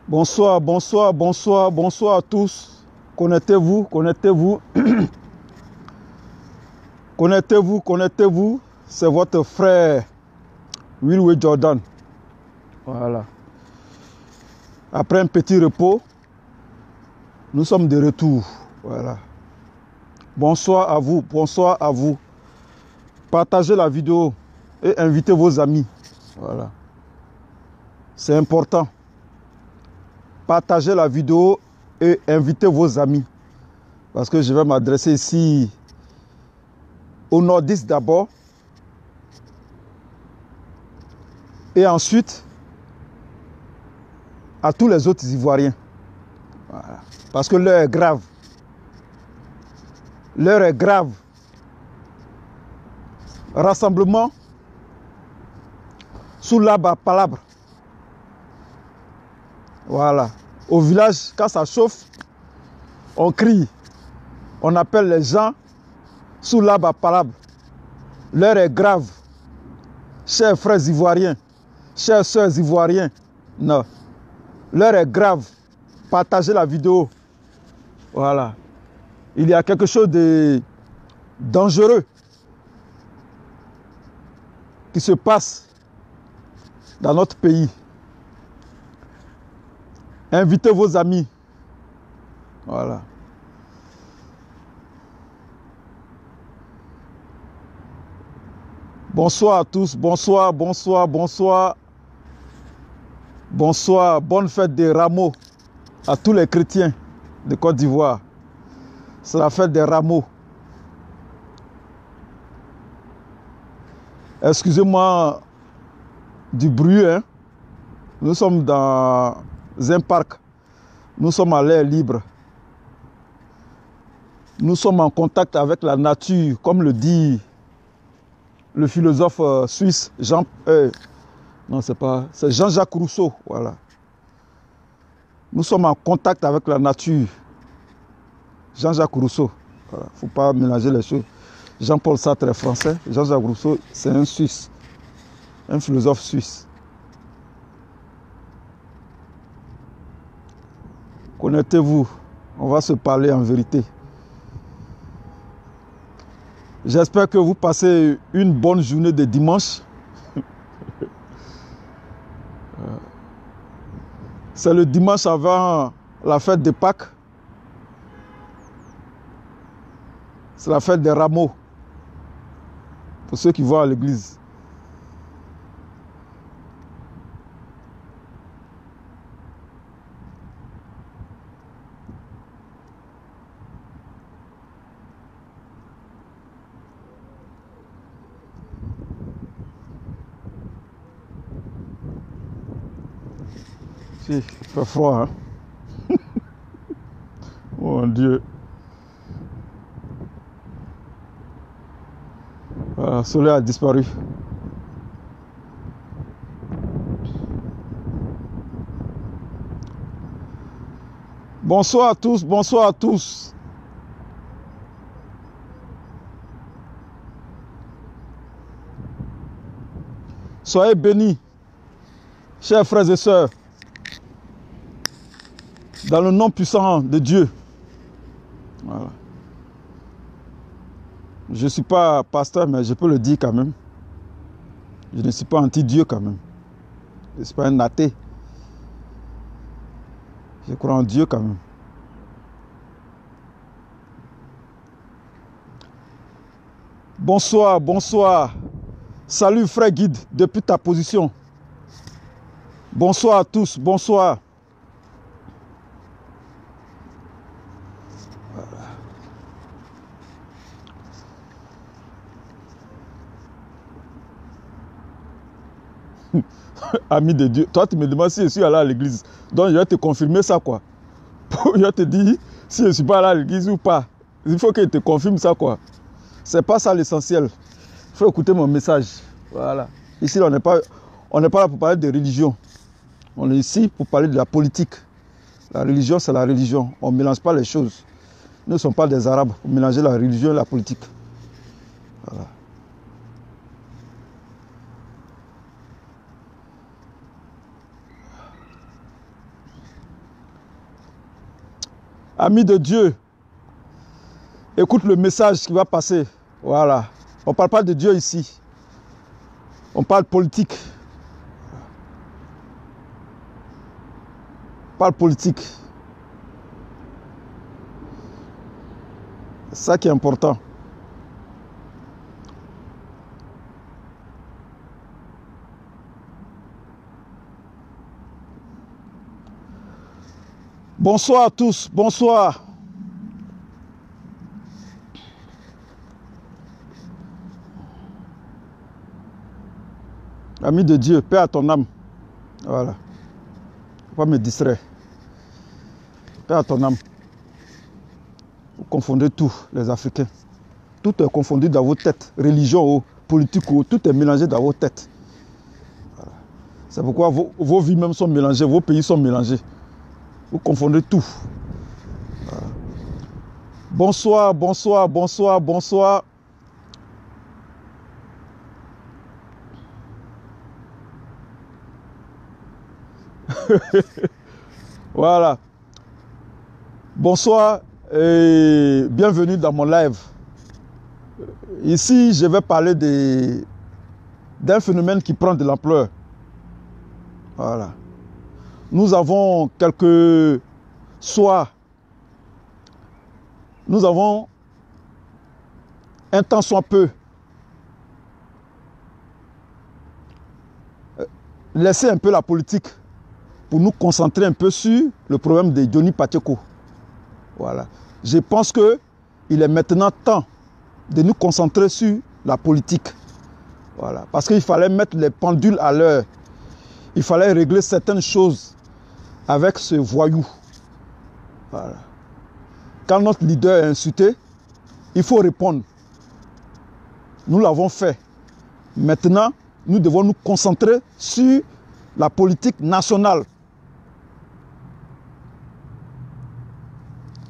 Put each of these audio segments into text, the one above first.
Bonsoir, bonsoir, bonsoir, bonsoir à tous. Connectez-vous, connectez-vous. Connectez-vous, connectez-vous. C'est votre frère Willway Jordan. Voilà. Après un petit repos, nous sommes de retour. Voilà. Bonsoir à vous, bonsoir à vous. Partagez la vidéo et invitez vos amis. Voilà. C'est important. Partagez la vidéo et invitez vos amis. Parce que je vais m'adresser ici aux nordistes d'abord. Et ensuite, à tous les autres Ivoiriens. Voilà. Parce que l'heure est grave. L'heure est grave. Rassemblement sous l'arbre à palabre. Voilà. Au village, quand ça chauffe, on crie. On appelle les gens sous l'arbre à palabre. L'heure est grave. Chers frères ivoiriens, chers sœurs ivoiriens, non. L'heure est grave. Partagez la vidéo. Voilà. Il y a quelque chose de dangereux qui se passe dans notre pays. Invitez vos amis. Voilà. Bonsoir à tous. Bonsoir, bonsoir, bonsoir. Bonsoir. Bonne fête des rameaux à tous les chrétiens de Côte d'Ivoire. C'est la fête des rameaux. Excusez-moi du bruit, hein. Nous sommes dans un parc. Nous sommes à l'air libre. Nous sommes en contact avec la nature, comme le dit le philosophe suisse c'est Jean-Jacques Rousseau. Voilà. Nous sommes en contact avec la nature. Jean-Jacques Rousseau. Il ne faut pas mélanger les choses. Jean-Paul Sartre est français. Jean-Jacques Rousseau, c'est un Suisse. Un philosophe suisse. Connectez-vous. On va se parler en vérité. J'espère que vous passez une bonne journée de dimanche. C'est le dimanche avant la fête de Pâques. C'est la fête des rameaux. Pour ceux qui vont à l'église. Si, il fait froid, hein? Oh mon Dieu. Voilà, le soleil a disparu. Bonsoir à tous, bonsoir à tous. Soyez bénis, chers frères et sœurs, dans le nom puissant de Dieu. Voilà. Je ne suis pas pasteur, mais je peux le dire quand même. Je ne suis pas anti-Dieu quand même. Je ne suis pas un athée. Je crois en Dieu quand même. Bonsoir, bonsoir. Salut frère guide, depuis ta position. Bonsoir à tous, bonsoir. Ami de Dieu, toi tu me demandes si je suis allé à l'église. Donc je vais te confirmer ça quoi. Je vais te dire si je ne suis pas allé à l'église ou pas. Il faut que je te confirme ça quoi. C'est pas ça l'essentiel. Il faut écouter mon message. Voilà. Ici on n'est pas là pour parler de religion. On est ici pour parler de la politique. La religion c'est la religion. On ne mélange pas les choses. Nous ne sommes pas des Arabes pour mélanger la religion et la politique. Voilà. Ami de Dieu, écoute le message qui va passer. Voilà. On ne parle pas de Dieu ici. On parle politique. On parle politique. C'est ça qui est important. Bonsoir à tous, bonsoir. Ami de Dieu, paix à ton âme. Voilà. Faut pas me distraire. Paix à ton âme. Vous confondez tout, les Africains. Tout est confondu dans vos têtes. Religion, politique, tout est mélangé dans vos têtes. Voilà. C'est pourquoi vos vies même sont mélangées, vos pays sont mélangés. Vous confondez tout. Voilà. Bonsoir, bonsoir, bonsoir, bonsoir. Voilà. Bonsoir et bienvenue dans mon live. Ici, je vais parler d'un phénomène qui prend de l'ampleur. Voilà. Nous avons quelques soirs. Nous avons un temps soit peu laissé un peu la politique pour nous concentrer un peu sur le problème de Johnny Pacheco. Voilà. Je pense qu'il est maintenant temps de nous concentrer sur la politique. Voilà. Parce qu'il fallait mettre les pendules à l'heure. Il fallait régler certaines choses avec ce voyou. Voilà. Quand notre leader est insulté, il faut répondre. Nous l'avons fait. Maintenant, nous devons nous concentrer sur la politique nationale.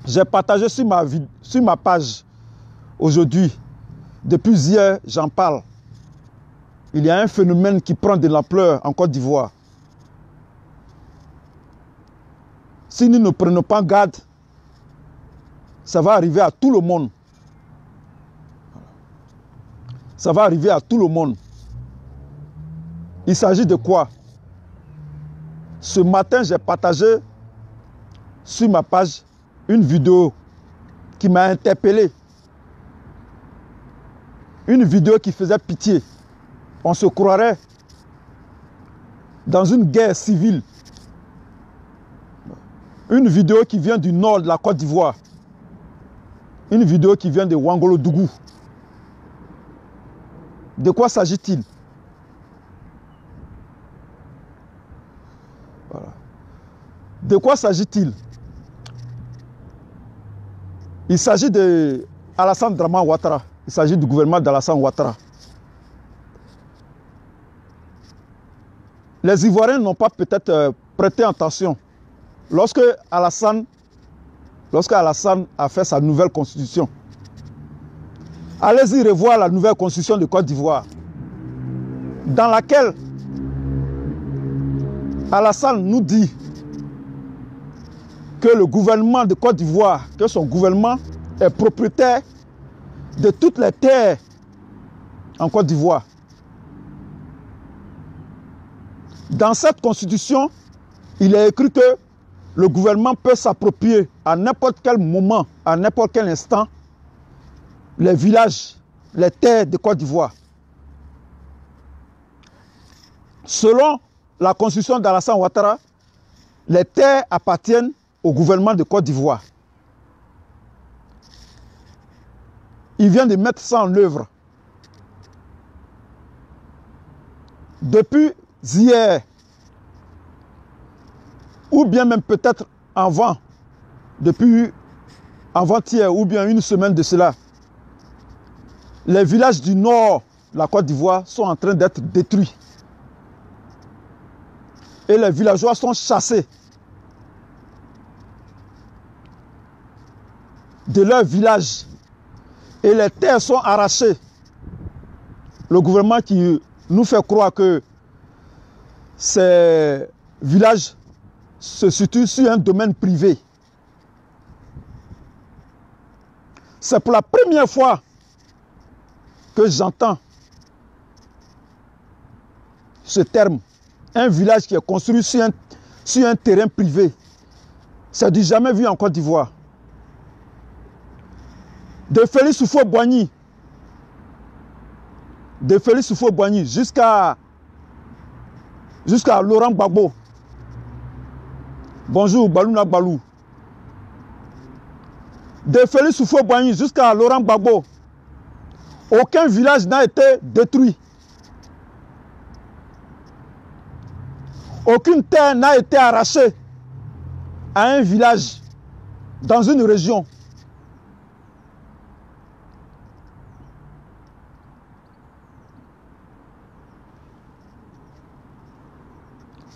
J'ai partagé sur ma page aujourd'hui. Depuis hier, j'en parle. Il y a un phénomène qui prend de l'ampleur en Côte d'Ivoire. Si nous ne prenons pas garde, ça va arriver à tout le monde. Ça va arriver à tout le monde. Il s'agit de quoi? Ce matin, j'ai partagé sur ma page une vidéo qui m'a interpellé. Une vidéo qui faisait pitié. On se croirait dans une guerre civile. Une vidéo qui vient du nord de la Côte d'Ivoire. Une vidéo qui vient de Ouagadougou. De quoi s'agit-il? Voilà. De quoi s'agit-il? Il s'agit de Alassane Dramane Ouattara. Il s'agit du gouvernement d'Alassane Ouattara. Les Ivoiriens n'ont pas peut-être prêté attention. Lorsque Alassane a fait sa nouvelle constitution, allez-y revoir la nouvelle constitution de Côte d'Ivoire, dans laquelle Alassane nous dit que le gouvernement de Côte d'Ivoire, que son gouvernement est propriétaire de toutes les terres en Côte d'Ivoire. Dans cette constitution, il est écrit que le gouvernement peut s'approprier à n'importe quel moment, à n'importe quel instant, les villages, les terres de Côte d'Ivoire. Selon la constitution d'Alassane Ouattara, les terres appartiennent au gouvernement de Côte d'Ivoire. Il vient de mettre ça en œuvre. Depuis hier, ou bien même peut-être avant, depuis avant-hier ou bien une semaine de cela, les villages du nord de la Côte d'Ivoire sont en train d'être détruits. Et les villageois sont chassés de leur village. Et les terres sont arrachées. Le gouvernement qui nous fait croire que ces villages se situent sur un domaine privé. C'est pour la première fois que j'entends ce terme. Un village qui est construit sur un terrain privé. C'est du jamais vu en Côte d'Ivoire. De Félix Houphouët-Boigny. De Félix Houphouët-Boigny jusqu'à Laurent Gbagbo. Bonjour, Balouna Balou. De Félix Houphouët-Boigny jusqu'à Laurent Gbagbo. Aucun village n'a été détruit. Aucune terre n'a été arrachée à un village dans une région.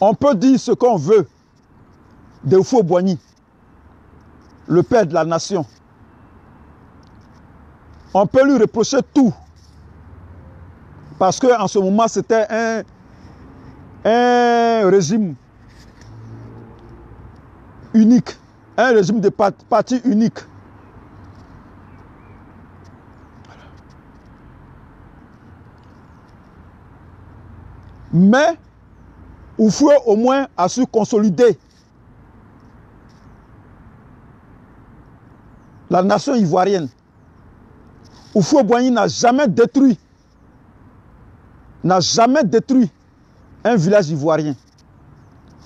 On peut dire ce qu'on veut de Houphouët-Boigny, le père de la nation. On peut lui reprocher tout. Parce qu'en ce moment, c'était un régime unique. Un régime de parti unique. Mais Houphouët au moins a su consolider la nation ivoirienne. Houphouët-Boigny n'a jamais détruit un village ivoirien.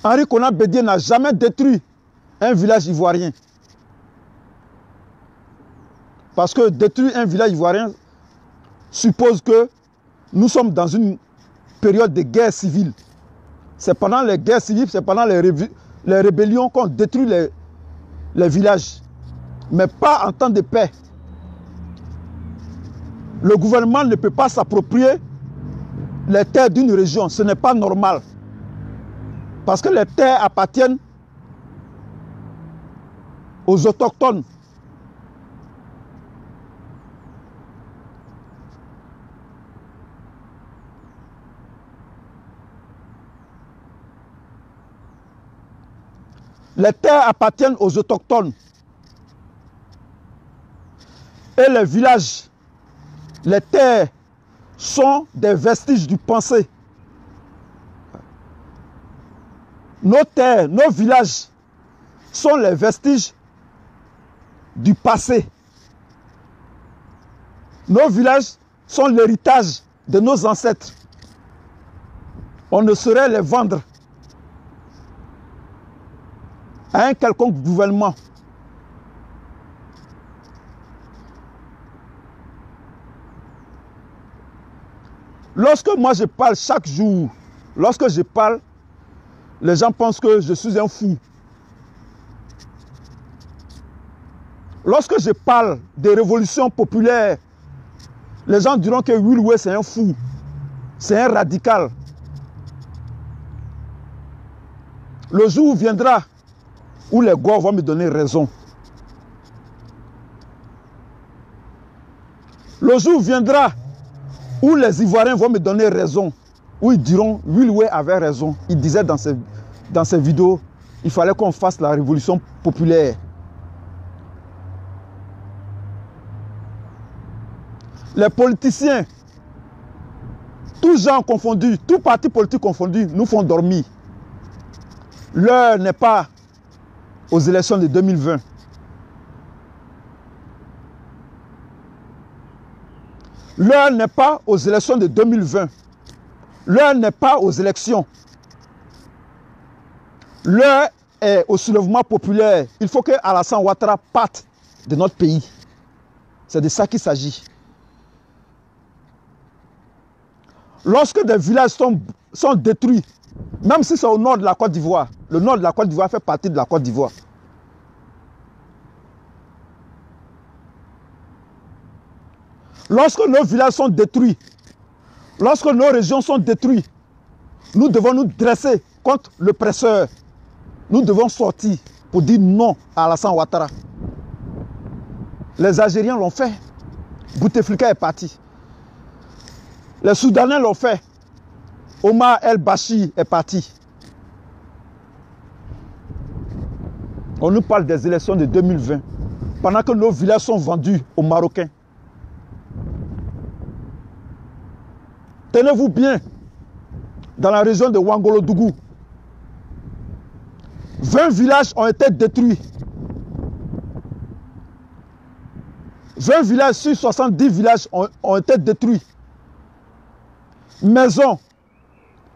Henri Konan Bédié n'a jamais détruit un village ivoirien. Parce que détruire un village ivoirien suppose que nous sommes dans une période de guerre civile. C'est pendant les guerres civiles, c'est pendant les rébellions qu'on détruit les villages. Mais pas en temps de paix. Le gouvernement ne peut pas s'approprier les terres d'une région. Ce n'est pas normal. Parce que les terres appartiennent aux autochtones. Les terres appartiennent aux autochtones. Et les villages, les terres sont des vestiges du passé. Nos terres, nos villages sont les vestiges du passé. Nos villages sont l'héritage de nos ancêtres. On ne saurait les vendre à un quelconque gouvernement. Lorsque moi je parle chaque jour, lorsque je parle, les gens pensent que je suis un fou. Lorsque je parle des révolutions populaires, les gens diront que Will Wé c'est un fou, c'est un radical. Le jour viendra où les Gois vont me donner raison. Le jour viendra où les Ivoiriens vont me donner raison, où ils diront Will Wé avait raison. Il disait dans ses vidéos, il fallait qu'on fasse la révolution populaire. Les politiciens, tous gens confondus, tous partis politiques confondus, nous font dormir. L'heure n'est pas aux élections de 2020. L'heure n'est pas aux élections de 2020. L'heure n'est pas aux élections. L'heure est au soulèvement populaire. Il faut que Alassane Ouattara parte de notre pays. C'est de ça qu'il s'agit. Lorsque des villages sont détruits, même si c'est au nord de la Côte d'Ivoire, le nord de la Côte d'Ivoire fait partie de la Côte d'Ivoire. Lorsque nos villages sont détruits, lorsque nos régions sont détruites, nous devons nous dresser contre le presseur. Nous devons sortir pour dire non à Alassane Ouattara. Les Algériens l'ont fait. Bouteflika est parti. Les Soudanais l'ont fait. Omar El-Bashir est parti. On nous parle des élections de 2020. pendant que nos villages sont vendus aux Marocains. Tenez-vous bien, dans la région de Ouangolodougou, 20 villages ont été détruits. 20 villages sur 70 villages ont été détruits. Maisons,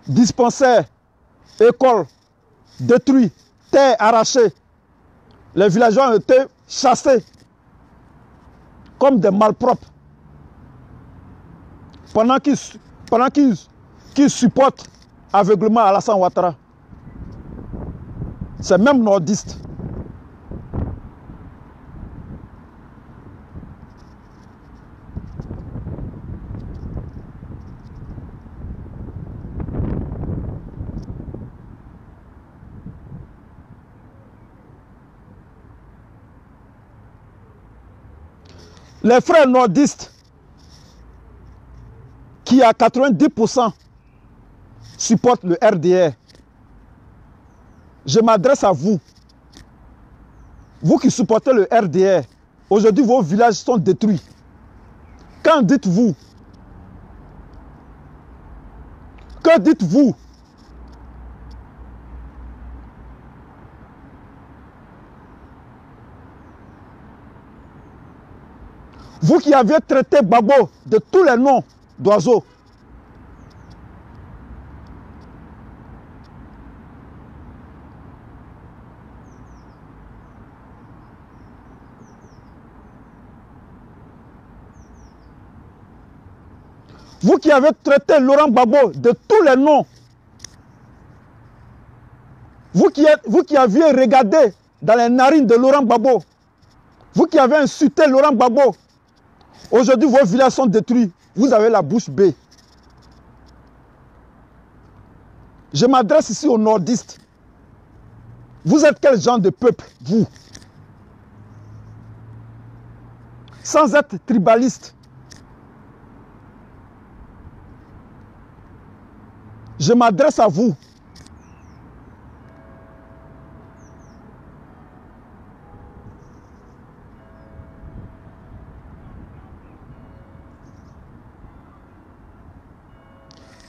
dispensaires, écoles détruits, terres arrachées. Les villageois ont été chassés comme des malpropres. Pendant qu'ils supportent aveuglement Alassane Ouattara. C'est même nordiste. Les frères nordistes qui à 90% supportent le RDR. Je m'adresse à vous. Vous qui supportez le RDR, aujourd'hui vos villages sont détruits. Qu'en dites-vous? Que dites-vous? Vous qui aviez traité Gbagbo de tous les noms d'oiseaux. Vous qui avez traité Laurent Gbagbo de tous les noms. Vous qui aviez regardé dans les narines de Laurent Gbagbo. Vous qui avez insulté Laurent Gbagbo. Aujourd'hui, vos villages sont détruits. Vous avez la bouche bée. Je m'adresse ici aux nordistes. Vous êtes quel genre de peuple, vous? Sans être tribaliste. Je m'adresse à vous.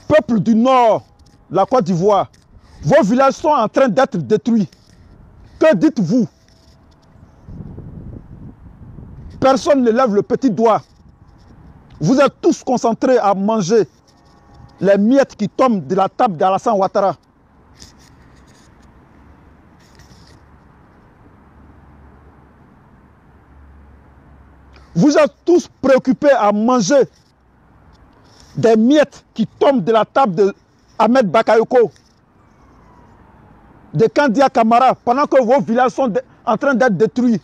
Peuple du Nord, la Côte d'Ivoire, vos villages sont en train d'être détruits. Que dites-vous? Personne ne lève le petit doigt. Vous êtes tous concentrés à manger les miettes qui tombent de la table d'Alassane Ouattara. Vous êtes tous préoccupés à manger des miettes qui tombent de la table de Ahmed Bakayoko, de Kandia Kamara, pendant que vos villages sont en train d'être détruits.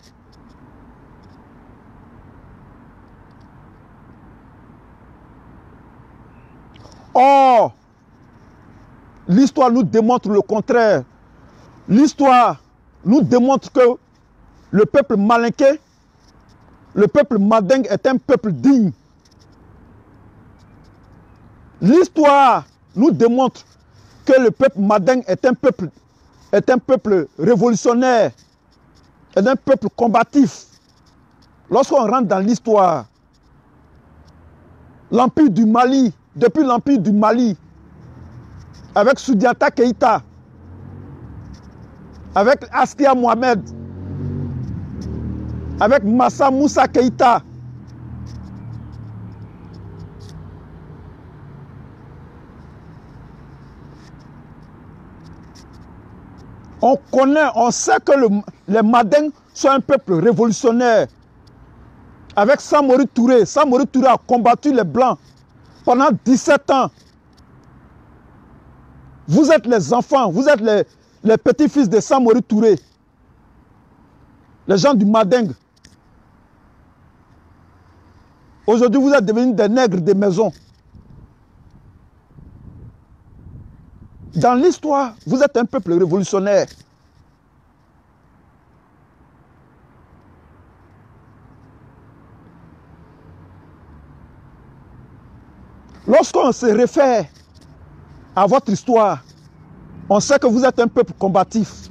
Or, l'histoire nous démontre le contraire. L'histoire nous démontre que le peuple malinké, le peuple mandingue est un peuple digne. L'histoire nous démontre que le peuple mandingue est un peuple révolutionnaire, est un peuple combatif. Lorsqu'on rentre dans l'histoire, l'Empire du Mali, depuis l'Empire du Mali, avec Soudiata Keïta, avec Askia Mohamed, avec Massa Moussa Keïta, on connaît, on sait que les Mandingues sont un peuple révolutionnaire. Avec Samori Touré, Samori Touré a combattu les Blancs pendant 17 ans. Vous êtes les enfants, vous êtes les petits-fils de Samori Touré. Les gens du Mandingue. Aujourd'hui, vous êtes devenus des nègres des maisons. Dans l'histoire, vous êtes un peuple révolutionnaire. Lorsqu'on se réfère à votre histoire, on sait que vous êtes un peuple combatif.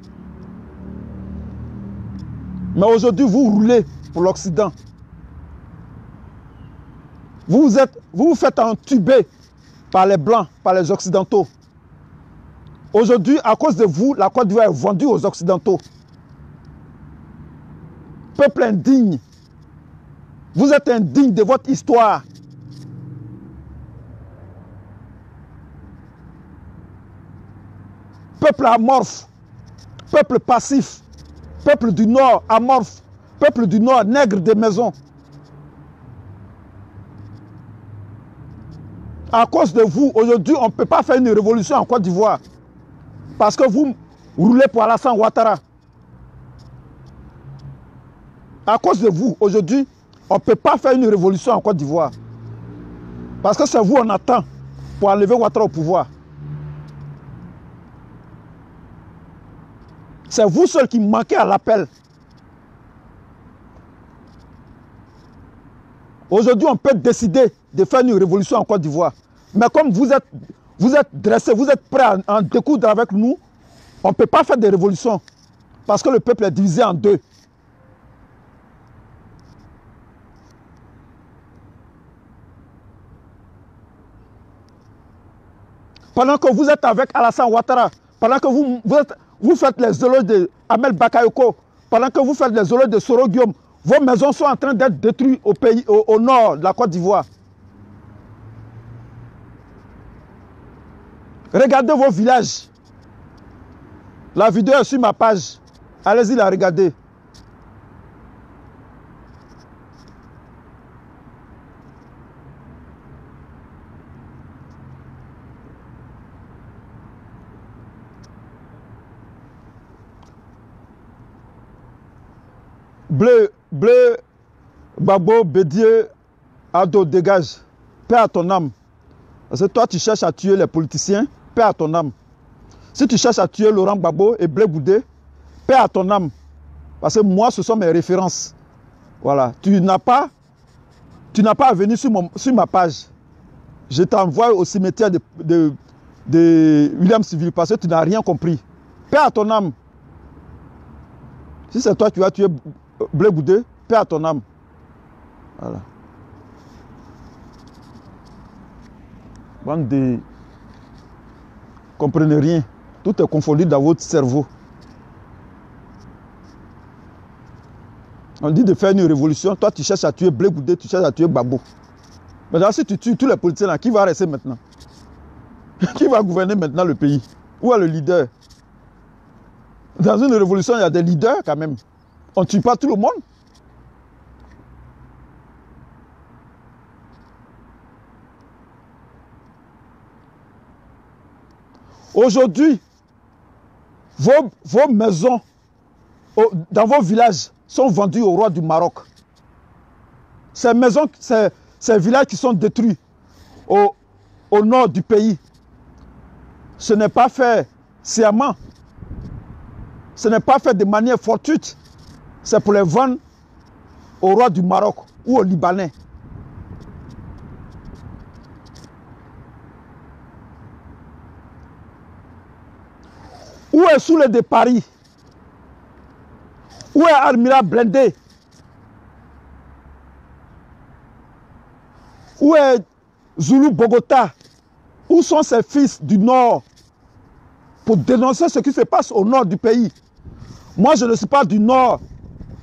Mais aujourd'hui, vous roulez pour l'Occident. Vous vous faites entuber par les Blancs, par les Occidentaux. Aujourd'hui, à cause de vous, la Côte d'Ivoire est vendue aux Occidentaux. Peuple indigne. Vous êtes indigne de votre histoire. Peuple amorphe. Peuple passif. Peuple du Nord amorphe. Peuple du Nord nègre des maisons. À cause de vous, aujourd'hui, on ne peut pas faire une révolution en Côte d'Ivoire. Parce que vous roulez pour Alassane Ouattara. À cause de vous, aujourd'hui, on ne peut pas faire une révolution en Côte d'Ivoire. Parce que c'est vous on attend pour enlever Ouattara au pouvoir. C'est vous seul qui manquez à l'appel. Aujourd'hui, on peut décider de faire une révolution en Côte d'Ivoire. Mais comme vous êtes dressés, vous êtes prêts à en découdre avec nous, on ne peut pas faire de révolution. Parce que le peuple est divisé en deux. Pendant que vous êtes avec Alassane Ouattara, pendant que vous faites les éloges de Ahmed Bakayoko, pendant que vous faites les éloges de Soro Guillaume, vos maisons sont en train d'être détruites au nord de la Côte d'Ivoire. Regardez vos villages. La vidéo est sur ma page. Allez-y la regarder. Bleu, Babo, Bédier, Ado, dégage. Paix à ton âme. Parce que toi, tu cherches à tuer les politiciens, paix à ton âme. Si tu cherches à tuer Laurent Gbagbo et Blé Goudé, paix à ton âme. Parce que moi, ce sont mes références. Voilà. Tu n'as pas à venir sur ma page. Je t'envoie au cimetière de William Civil parce que tu n'as rien compris. Paix à ton âme. Si c'est toi qui vas tuer Blé Goudé, paix à ton âme. Voilà. Bande de... comprenez rien. Tout est confondu dans votre cerveau. On dit de faire une révolution. Toi, tu cherches à tuer Blé Goudé, tu cherches à tuer Gbagbo. Maintenant, si tu tues tous les politiciens là, qui va rester maintenant? Qui va gouverner maintenant le pays? Où est le leader? Dans une révolution, il y a des leaders quand même. On ne tue pas tout le monde. Aujourd'hui, vos maisons dans vos villages sont vendues au roi du Maroc. Ces maisons, ces villages qui sont détruits au nord du pays, ce n'est pas fait sciemment. Ce n'est pas fait de manière fortuite. C'est pour les vendre au roi du Maroc ou aux Libanais. Où est Soule de Paris? Où est Armira Blindé? Où est Zulu Bogota? Où sont ces fils du Nord pour dénoncer ce qui se passe au nord du pays? Moi, je ne suis pas du Nord,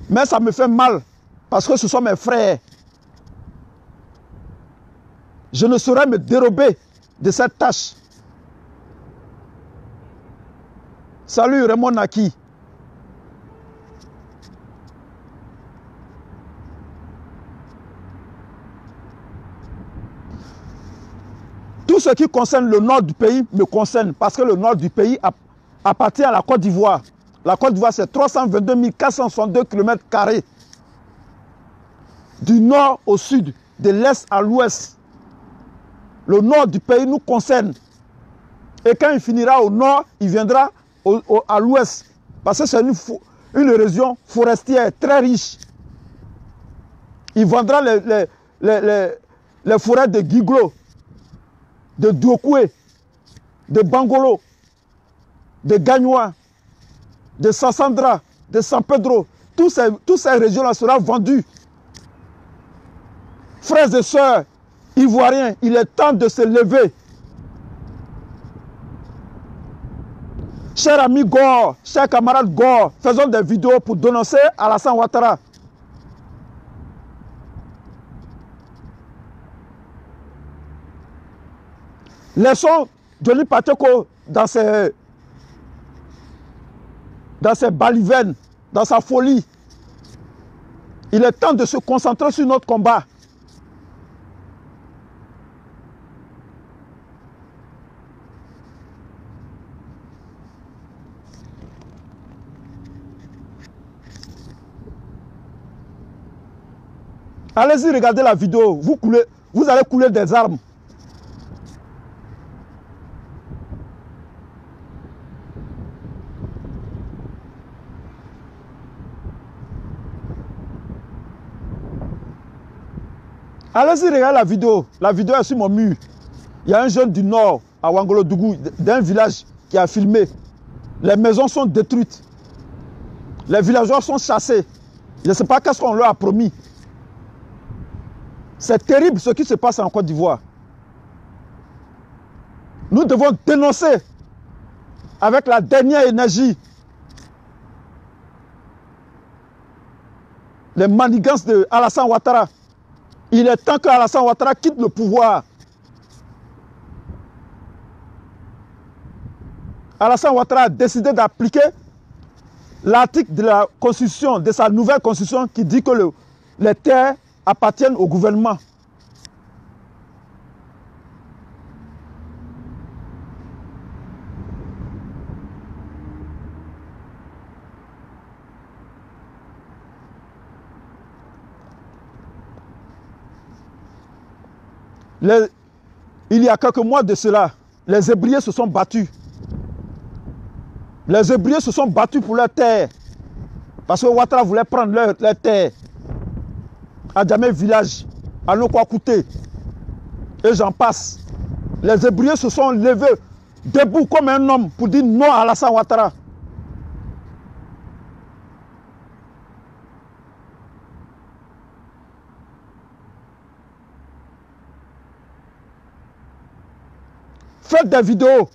mais ça me fait mal parce que ce sont mes frères. Je ne saurais me dérober de cette tâche. Salut Raymond Naki. Tout ce qui concerne le nord du pays me concerne parce que le nord du pays appartient à la Côte d'Ivoire. La Côte d'Ivoire, c'est 322 462 km². Du nord au sud, de l'est à l'ouest. Le nord du pays nous concerne. Et quand il finira au nord, il viendra à l'ouest. Parce que c'est une région forestière très riche. Il vendra les forêts de Guiglo, de Douokoué, de Bangolo, de Gagnois, de Sassandra, de San Pedro. toutes ces régions-là seront vendues. Frères et sœurs ivoiriens, il est temps de se lever. Chers amis Gore, chers camarades Gore, faisons des vidéos pour dénoncer Alassane Ouattara. Laissons Johnny Pacheco dans ses balivernes, dans sa folie. Il est temps de se concentrer sur notre combat. Allez-y, regardez la vidéo. Vous allez couler des armes. Allez-y, regardez la vidéo. La vidéo est sur mon mur. Il y a un jeune du Nord, à Ouangolodougou, d'un village qui a filmé. Les maisons sont détruites. Les villageois sont chassés. Je ne sais pas qu'est-ce qu'on leur a promis. C'est terrible ce qui se passe en Côte d'Ivoire. Nous devons dénoncer avec la dernière énergie les manigances de Alassane Ouattara. Il est temps que Alassane Ouattara quitte le pouvoir. Alassane Ouattara a décidé d'appliquer l'article de la Constitution, de sa nouvelle Constitution qui dit que les terres appartiennent au gouvernement. Il y a quelques mois de cela, les Hébriers se sont battus. Les Hébriers se sont battus pour leur terre. Parce que Ouattara voulait prendre leur terre. À Djamé village, à Nokwakouté. Et j'en passe. Les Hébriers se sont levés debout comme un homme pour dire non à Alassane Ouattara. Faites des vidéos.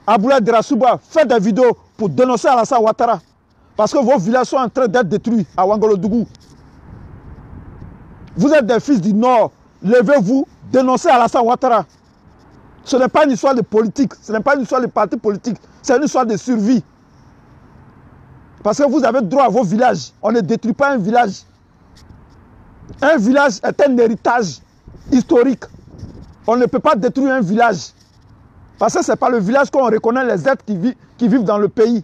Aboulaye Drassouba, faites des vidéos pour dénoncer Alassane Ouattara. Parce que vos villages sont en train d'être détruits à Ouangolodougou. Vous êtes des fils du Nord. Levez-vous, dénoncez Alassane Ouattara. Ce n'est pas une histoire de politique. Ce n'est pas une histoire de parti politique. C'est une histoire de survie. Parce que vous avez droit à vos villages. On ne détruit pas un village. Un village est un héritage historique. On ne peut pas détruire un village. Parce que ce n'est pas le village qu'on reconnaît les êtres qui vivent dans le pays.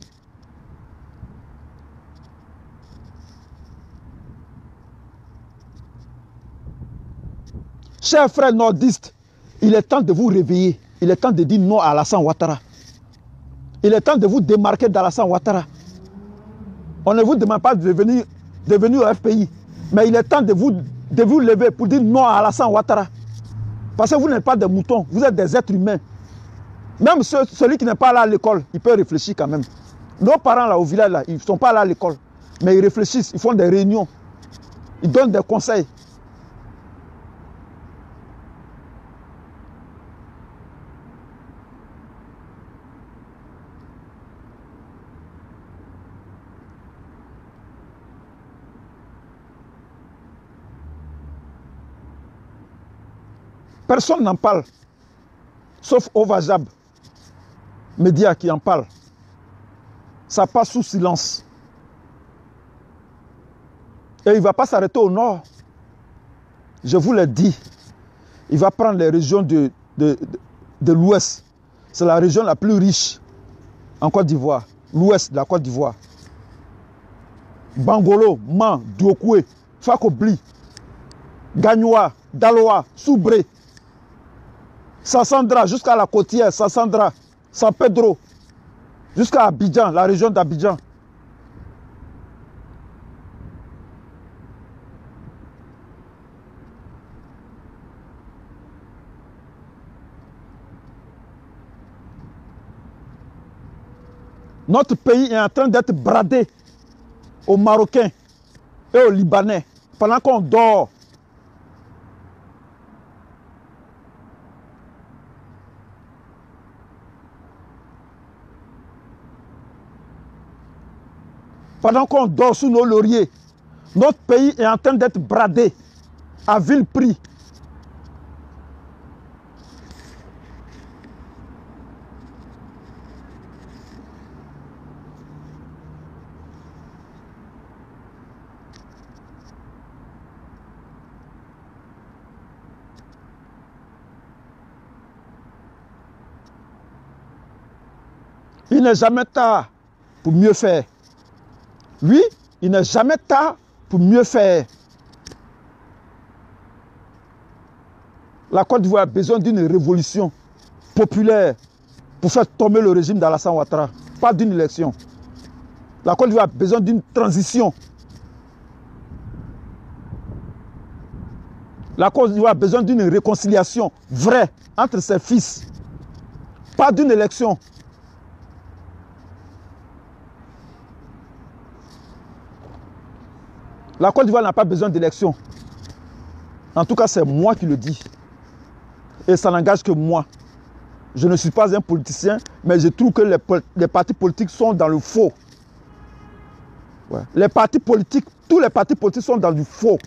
Chers frères nordistes, il est temps de vous réveiller. Il est temps de dire non à Alassane Ouattara. Il est temps de vous démarquer d'Alassane Ouattara. On ne vous demande pas de devenir au FPI. Mais il est temps de vous lever pour dire non à Alassane Ouattara. Parce que vous n'êtes pas des moutons, vous êtes des êtres humains. Même celui qui n'est pas là à l'école, il peut réfléchir quand même. Nos parents là au village, là, ils ne sont pas là à l'école. Mais ils réfléchissent, ils font des réunions. Ils donnent des conseils. Personne n'en parle, sauf Ovajab, média qui en parle. Ça passe sous silence. Et il ne va pas s'arrêter au nord. Je vous l'ai dit. Il va prendre les régions de l'ouest. C'est la région la plus riche en Côte d'Ivoire. L'ouest de la Côte d'Ivoire. Bangolo, Man, Douokoué, Fakobli, Gagnoa, Daloa, Soubré. Sassandra jusqu'à la côtière, Sassandra, San Pedro, jusqu'à Abidjan, la région d'Abidjan. Notre pays est en train d'être bradé aux Marocains et aux Libanais, pendant qu'on dort. Pendant qu'on dort sous nos lauriers, notre pays est en train d'être bradé à vil prix. Il n'est jamais tard pour mieux faire. Oui, il n'est jamais tard pour mieux faire. La Côte d'Ivoire a besoin d'une révolution populaire pour faire tomber le régime d'Alassane Ouattara, pas d'une élection. La Côte d'Ivoire a besoin d'une transition. La Côte d'Ivoire a besoin d'une réconciliation vraie entre ses fils, pas d'une élection. La Côte d'Ivoire n'a pas besoin d'élection. En tout cas, c'est moi qui le dis. Et ça n'engage que moi. Je ne suis pas un politicien, mais je trouve que les partis politiques sont dans le faux. Ouais. Les partis politiques, tous les partis politiques sont dans du faux.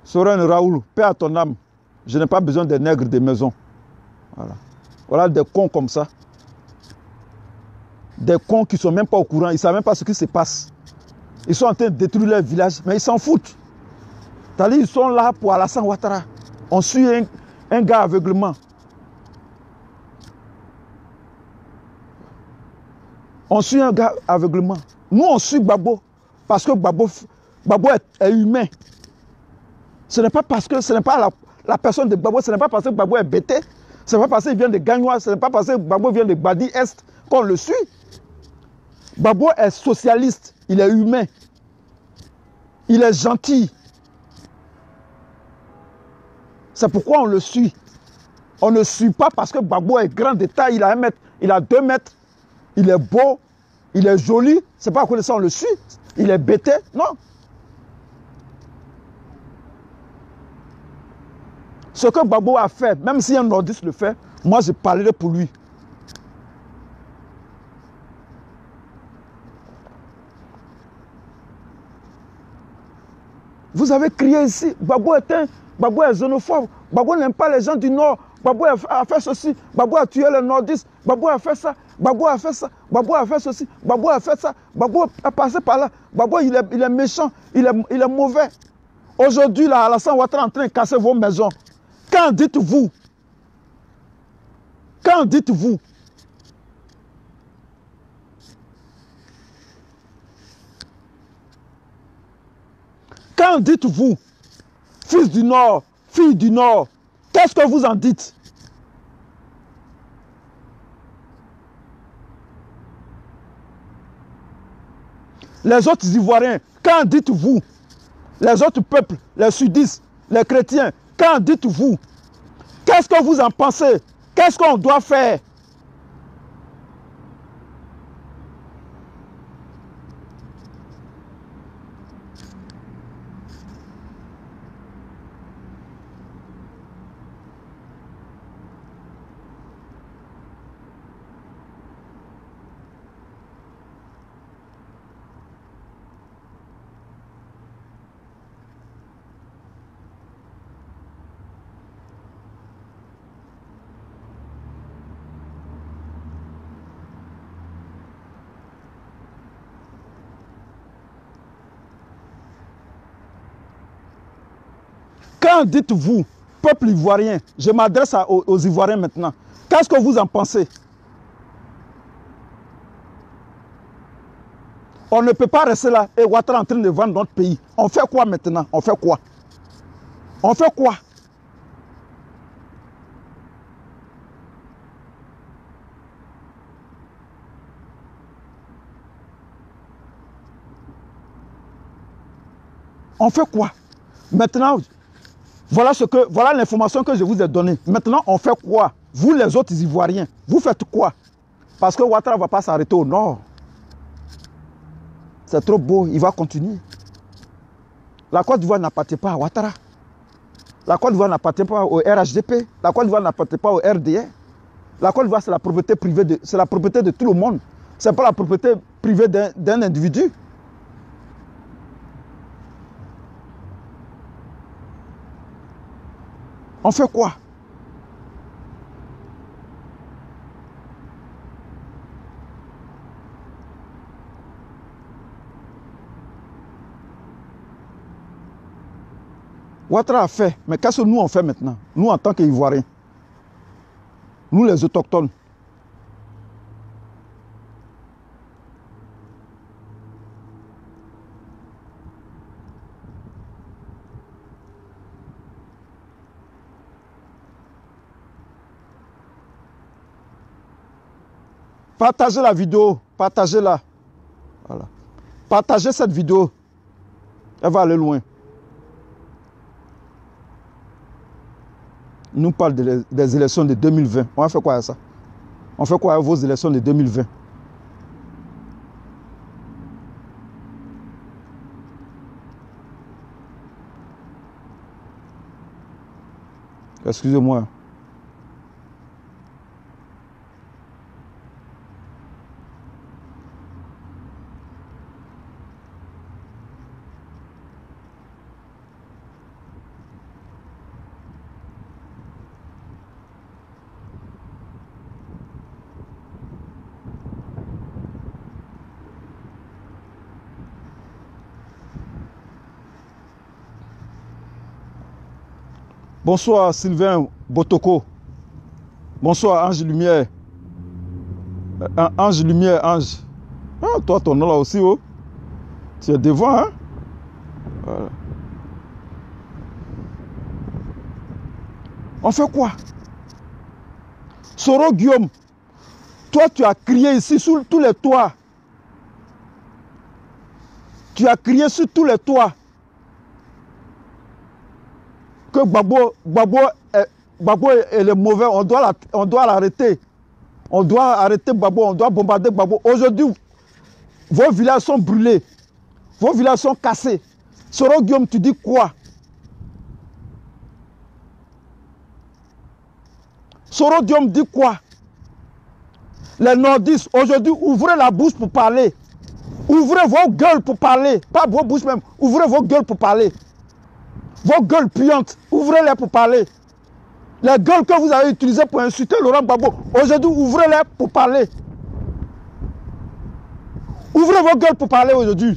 Soren Raoul, paix à ton âme. Je n'ai pas besoin des nègres des maisons. Voilà. Voilà des cons comme ça. Des cons qui ne sont même pas au courant. Ils ne savent même pas ce qui se passe. Ils sont en train de détruire leur village, mais ils s'en foutent. C'est-à-dire ils sont là pour Alassane Ouattara. On suit un gars aveuglement. On suit un gars aveuglement. Nous, on suit Gbagbo parce que Gbagbo est humain. Ce n'est pas parce que ce n'est pas la personne de Gbagbo, ce n'est pas parce que Gbagbo est bêté, ce n'est pas parce qu'il vient de Gagnois, ce n'est pas parce que Gbagbo vient de Badi Est qu'on le suit. Gbagbo est socialiste, il est humain, il est gentil. C'est pourquoi on le suit. On ne suit pas parce que Gbagbo est grand de taille, il a 1 mètre, il a 2 mètres, il est beau, il est joli. C'est pas à cause de ça on le suit. Il est bêté, non. Ce que Gbagbo a fait, même si un nordiste le fait, moi je parlerai pour lui. Vous avez crié ici, Gbagbo est xénophobe, Gbagbo n'aime pas les gens du Nord, Gbagbo a fait ceci, Gbagbo a tué les nordistes, Gbagbo a fait ça, Gbagbo a fait ça, Gbagbo a fait ceci, Gbagbo a fait ça, Gbagbo a passé par là, Gbagbo il est méchant, il est mauvais. Aujourd'hui, là, Alassane Ouattara est en train de casser vos maisons. Quand dites-vous? Quand dites-vous? Quand dites-vous, fils du Nord, fille du Nord, qu'est-ce que vous en dites? Les autres Ivoiriens, quand dites-vous? Les autres peuples, les sudistes, les chrétiens, quand dites-vous? Qu'est-ce que vous en pensez? Qu'est-ce qu'on doit faire? Quand dites-vous, peuple ivoirien, je m'adresse aux Ivoiriens maintenant, qu'est-ce que vous en pensez? On ne peut pas rester là et Ouattara en train de vendre notre pays. On fait quoi maintenant? On fait quoi? On fait quoi? On fait quoi? Maintenant, voilà l'information que je vous ai donnée. Maintenant, on fait quoi? Vous, les autres Ivoiriens, vous faites quoi? Parce que Ouattara ne va pas s'arrêter au nord. C'est trop beau, il va continuer. La Côte d'Ivoire n'appartient pas à Ouattara. La Côte d'Ivoire n'appartient pas au RHDP. La Côte d'Ivoire n'appartient pas au RDR. La Côte d'Ivoire, c'est la propriété privée, c'est la propriété de tout le monde. Ce n'est pas la propriété privée d'un individu. On fait quoi? Ouattara a fait, mais qu'est-ce que nous on fait maintenant? Nous en tant qu'Ivoiriens. Nous les autochtones. Partagez la vidéo, partagez-la. Voilà. Partagez cette vidéo. Elle va aller loin. Nous parle des élections de 2020. On va faire quoi à ça? On fait quoi à vos élections de 2020? Excusez-moi. Bonsoir Sylvain Botoko. Bonsoir Ange Lumière. Ange Lumière, Ange. Ah, toi, ton nom là aussi, oh. Tu es devant, hein? Voilà. On fait quoi? Soro Guillaume, toi, tu as crié ici sur tous les toits. Tu as crié sur tous les toits que Gbagbo est le mauvais, on doit l'arrêter. On doit arrêter Gbagbo, on doit bombarder Gbagbo. Aujourd'hui, vos villages sont brûlés. Vos villages sont cassés. Soro Guillaume, tu dis quoi? Soro Guillaume dit quoi? Les nordistes, aujourd'hui, ouvrez la bouche pour parler. Ouvrez vos gueules pour parler. Pas vos bouches même. Ouvrez vos gueules pour parler. Vos gueules puantes, ouvrez-les pour parler. Les gueules que vous avez utilisées pour insulter Laurent Gbagbo, aujourd'hui, ouvrez-les pour parler. Ouvrez vos gueules pour parler aujourd'hui.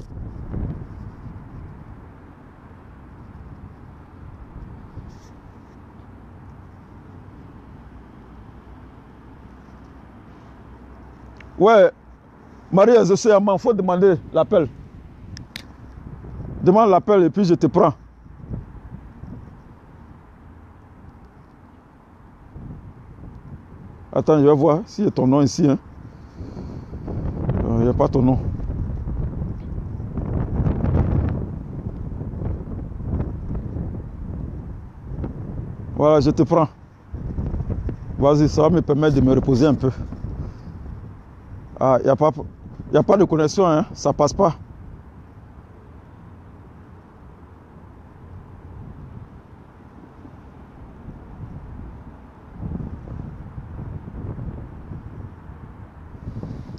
Ouais, Marie, je sais, il faut demander l'appel. Demande l'appel et puis je te prends. Attends, je vais voir s'il y a ton nom ici. Hein. Il n'y a pas ton nom. Voilà, je te prends. Vas-y, ça va me permettre de me reposer un peu. Ah, il n'y a pas de connexion, hein. Ça passe pas.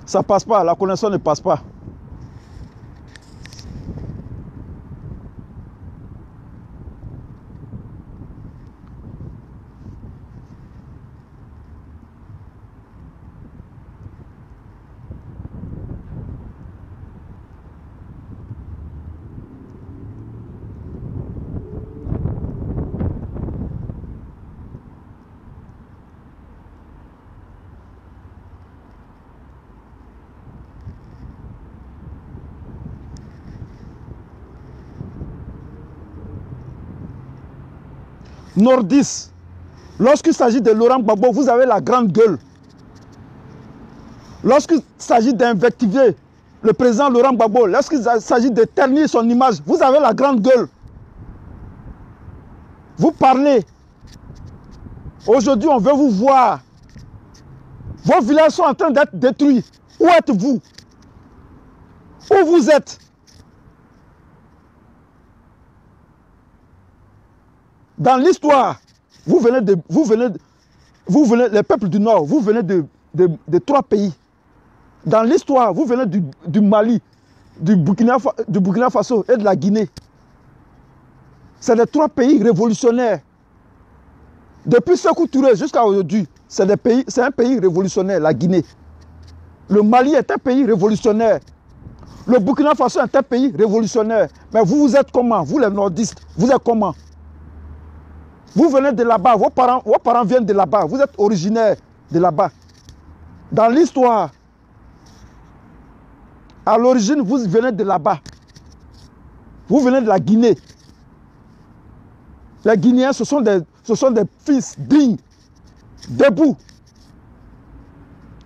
Ça passe pas, la connexion ne passe pas. Nordis, lorsqu'il s'agit de Laurent Gbagbo, vous avez la grande gueule. Lorsqu'il s'agit d'invectiver le président Laurent Gbagbo, lorsqu'il s'agit de ternir son image, vous avez la grande gueule. Vous parlez. Aujourd'hui, on veut vous voir. Vos villages sont en train d'être détruits. Où êtes-vous? Où vous êtes? Dans l'histoire, vous venez, les peuples du Nord, vous venez de 3 pays. Dans l'histoire, vous venez du Mali, du Burkina Faso et de la Guinée. C'est les 3 pays révolutionnaires. Depuis Sékou Touré jusqu'à aujourd'hui, c'est un pays révolutionnaire, la Guinée. Le Mali est un pays révolutionnaire. Le Burkina Faso est un pays révolutionnaire. Mais vous êtes comment? Vous les nordistes, vous êtes comment? Vous venez de là-bas, vos parents viennent de là-bas, vous êtes originaires de là-bas. Dans l'histoire, à l'origine, vous venez de là-bas. Vous venez de la Guinée. Les Guinéens, ce sont des fils dignes, debout.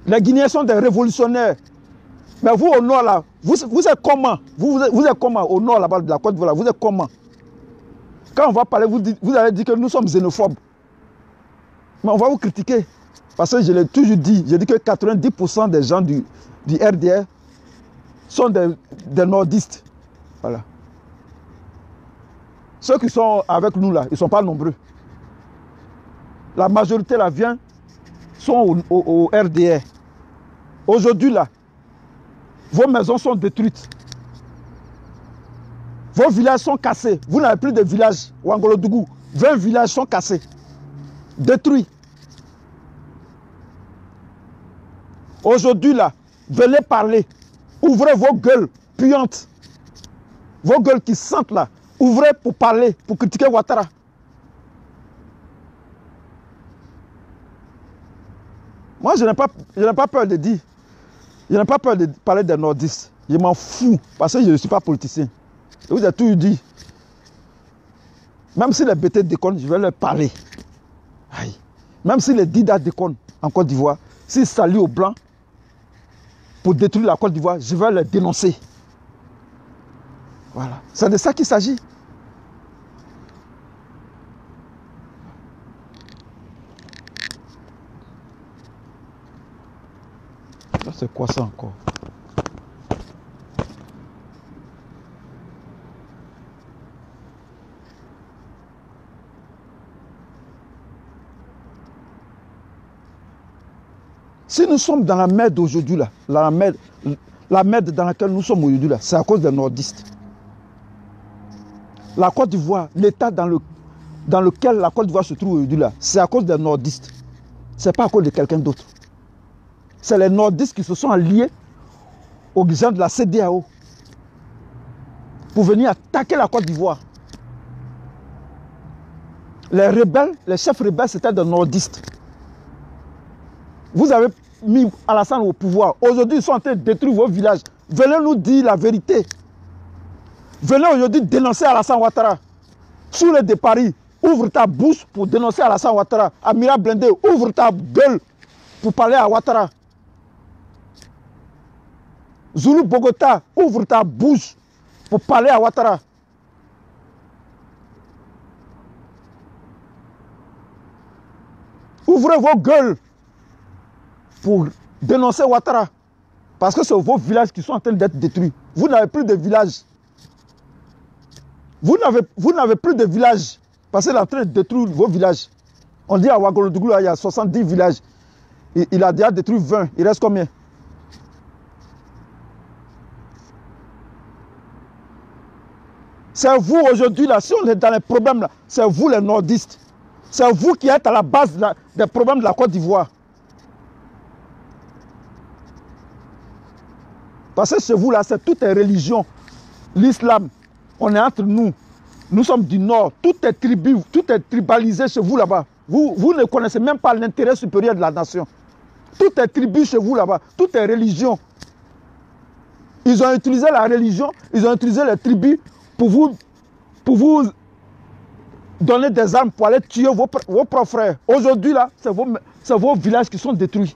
Les Guinéens sont des révolutionnaires. Mais vous, au nord, là, vous êtes comment? Vous êtes comment au nord, là-bas, de la Côte d'Ivoire, vous êtes comment? Quand on va parler, vous allez dire que nous sommes xénophobes. Mais on va vous critiquer. Parce que je l'ai toujours dit, j'ai dit que 90% des gens du RDR sont des nordistes. Voilà. Ceux qui sont avec nous là, ils ne sont pas nombreux. La majorité là sont au RDR. Aujourd'hui là, vos maisons sont détruites. Vos villages sont cassés. Vous n'avez plus de villages. Ouangolodougou, 20 villages sont cassés. Détruits. Aujourd'hui là, venez parler. Ouvrez vos gueules puantes. Vos gueules qui sentent là. Ouvrez pour parler, pour critiquer Ouattara. Moi, je n'ai pas peur de dire. Je n'ai pas peur de parler des nordistes. Je m'en fous parce que je ne suis pas politicien. Je vous ai tout dit. Même si les bêtés déconnent, je vais leur parler. Aïe. Même si les Dida déconnent en Côte d'Ivoire, s'ils s'allient aux Blancs pour détruire la Côte d'Ivoire, je vais les dénoncer. Voilà. C'est de ça qu'il s'agit. C'est quoi ça encore? Si nous sommes dans la merde aujourd'hui, la merde dans laquelle nous sommes aujourd'hui, c'est à cause des nordistes. La Côte d'Ivoire, l'état dans lequel la Côte d'Ivoire se trouve aujourd'hui, c'est à cause des nordistes. Ce n'est pas à cause de quelqu'un d'autre. C'est les nordistes qui se sont alliés aux gens de la CEDEAO pour venir attaquer la Côte d'Ivoire. Les rebelles, les chefs rebelles, c'était des nordistes. Vous avez mis Alassane au pouvoir. Aujourd'hui, ils sont en train de détruire vos villages. Venez nous dire la vérité. Venez aujourd'hui dénoncer Alassane Ouattara. Sous le de Paris, ouvre ta bouche pour dénoncer Alassane Ouattara. Amira Blindé, ouvre ta gueule pour parler à Ouattara. Zulu Bogota, ouvre ta bouche pour parler à Ouattara. Ouvrez vos gueules pour dénoncer Ouattara. Parce que c'est vos villages qui sont en train d'être détruits. Vous n'avez plus de villages. Vous n'avez plus de villages. Parce qu'il est en train de détruire vos villages. On dit à Ouagadougou, il y a 70 villages. Il a déjà détruit 20. Il reste combien? C'est vous aujourd'hui, là, si on est dans les problèmes, c'est vous les nordistes. C'est vous qui êtes à la base des problèmes de la Côte d'Ivoire. Parce que chez vous, là, c'est toutes les religions. L'islam, on est entre nous. Nous sommes du Nord. Tout est tribalisé chez vous là-bas. Vous ne connaissez même pas l'intérêt supérieur de la nation. Tout est tribu chez vous là-bas. Tout est religion. Ils ont utilisé la religion, ils ont utilisé les tribus pour vous donner des armes pour aller tuer vos propres frères. Aujourd'hui, là, c'est vos villages qui sont détruits.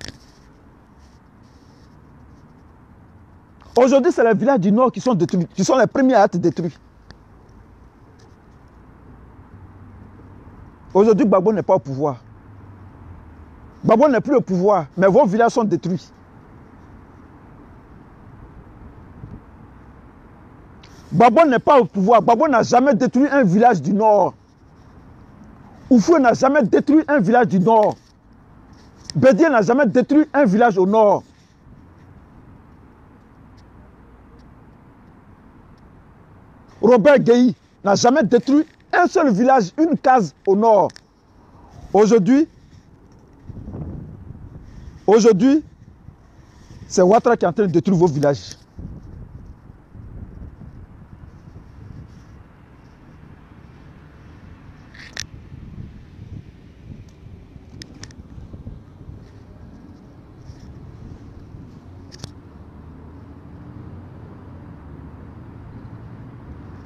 Aujourd'hui, c'est les villages du Nord qui sont détruits, qui sont les premiers à être détruits. Aujourd'hui, Gbagbo n'est pas au pouvoir. Gbagbo n'est plus au pouvoir, mais vos villages sont détruits. Gbagbo n'est pas au pouvoir. Gbagbo n'a jamais détruit un village du Nord. Oufoué n'a jamais détruit un village du Nord. Bédié n'a jamais détruit un village au Nord. Robert Gueye n'a jamais détruit un seul village, une case au Nord. Aujourd'hui, c'est Ouattara qui est en train de détruire vos villages.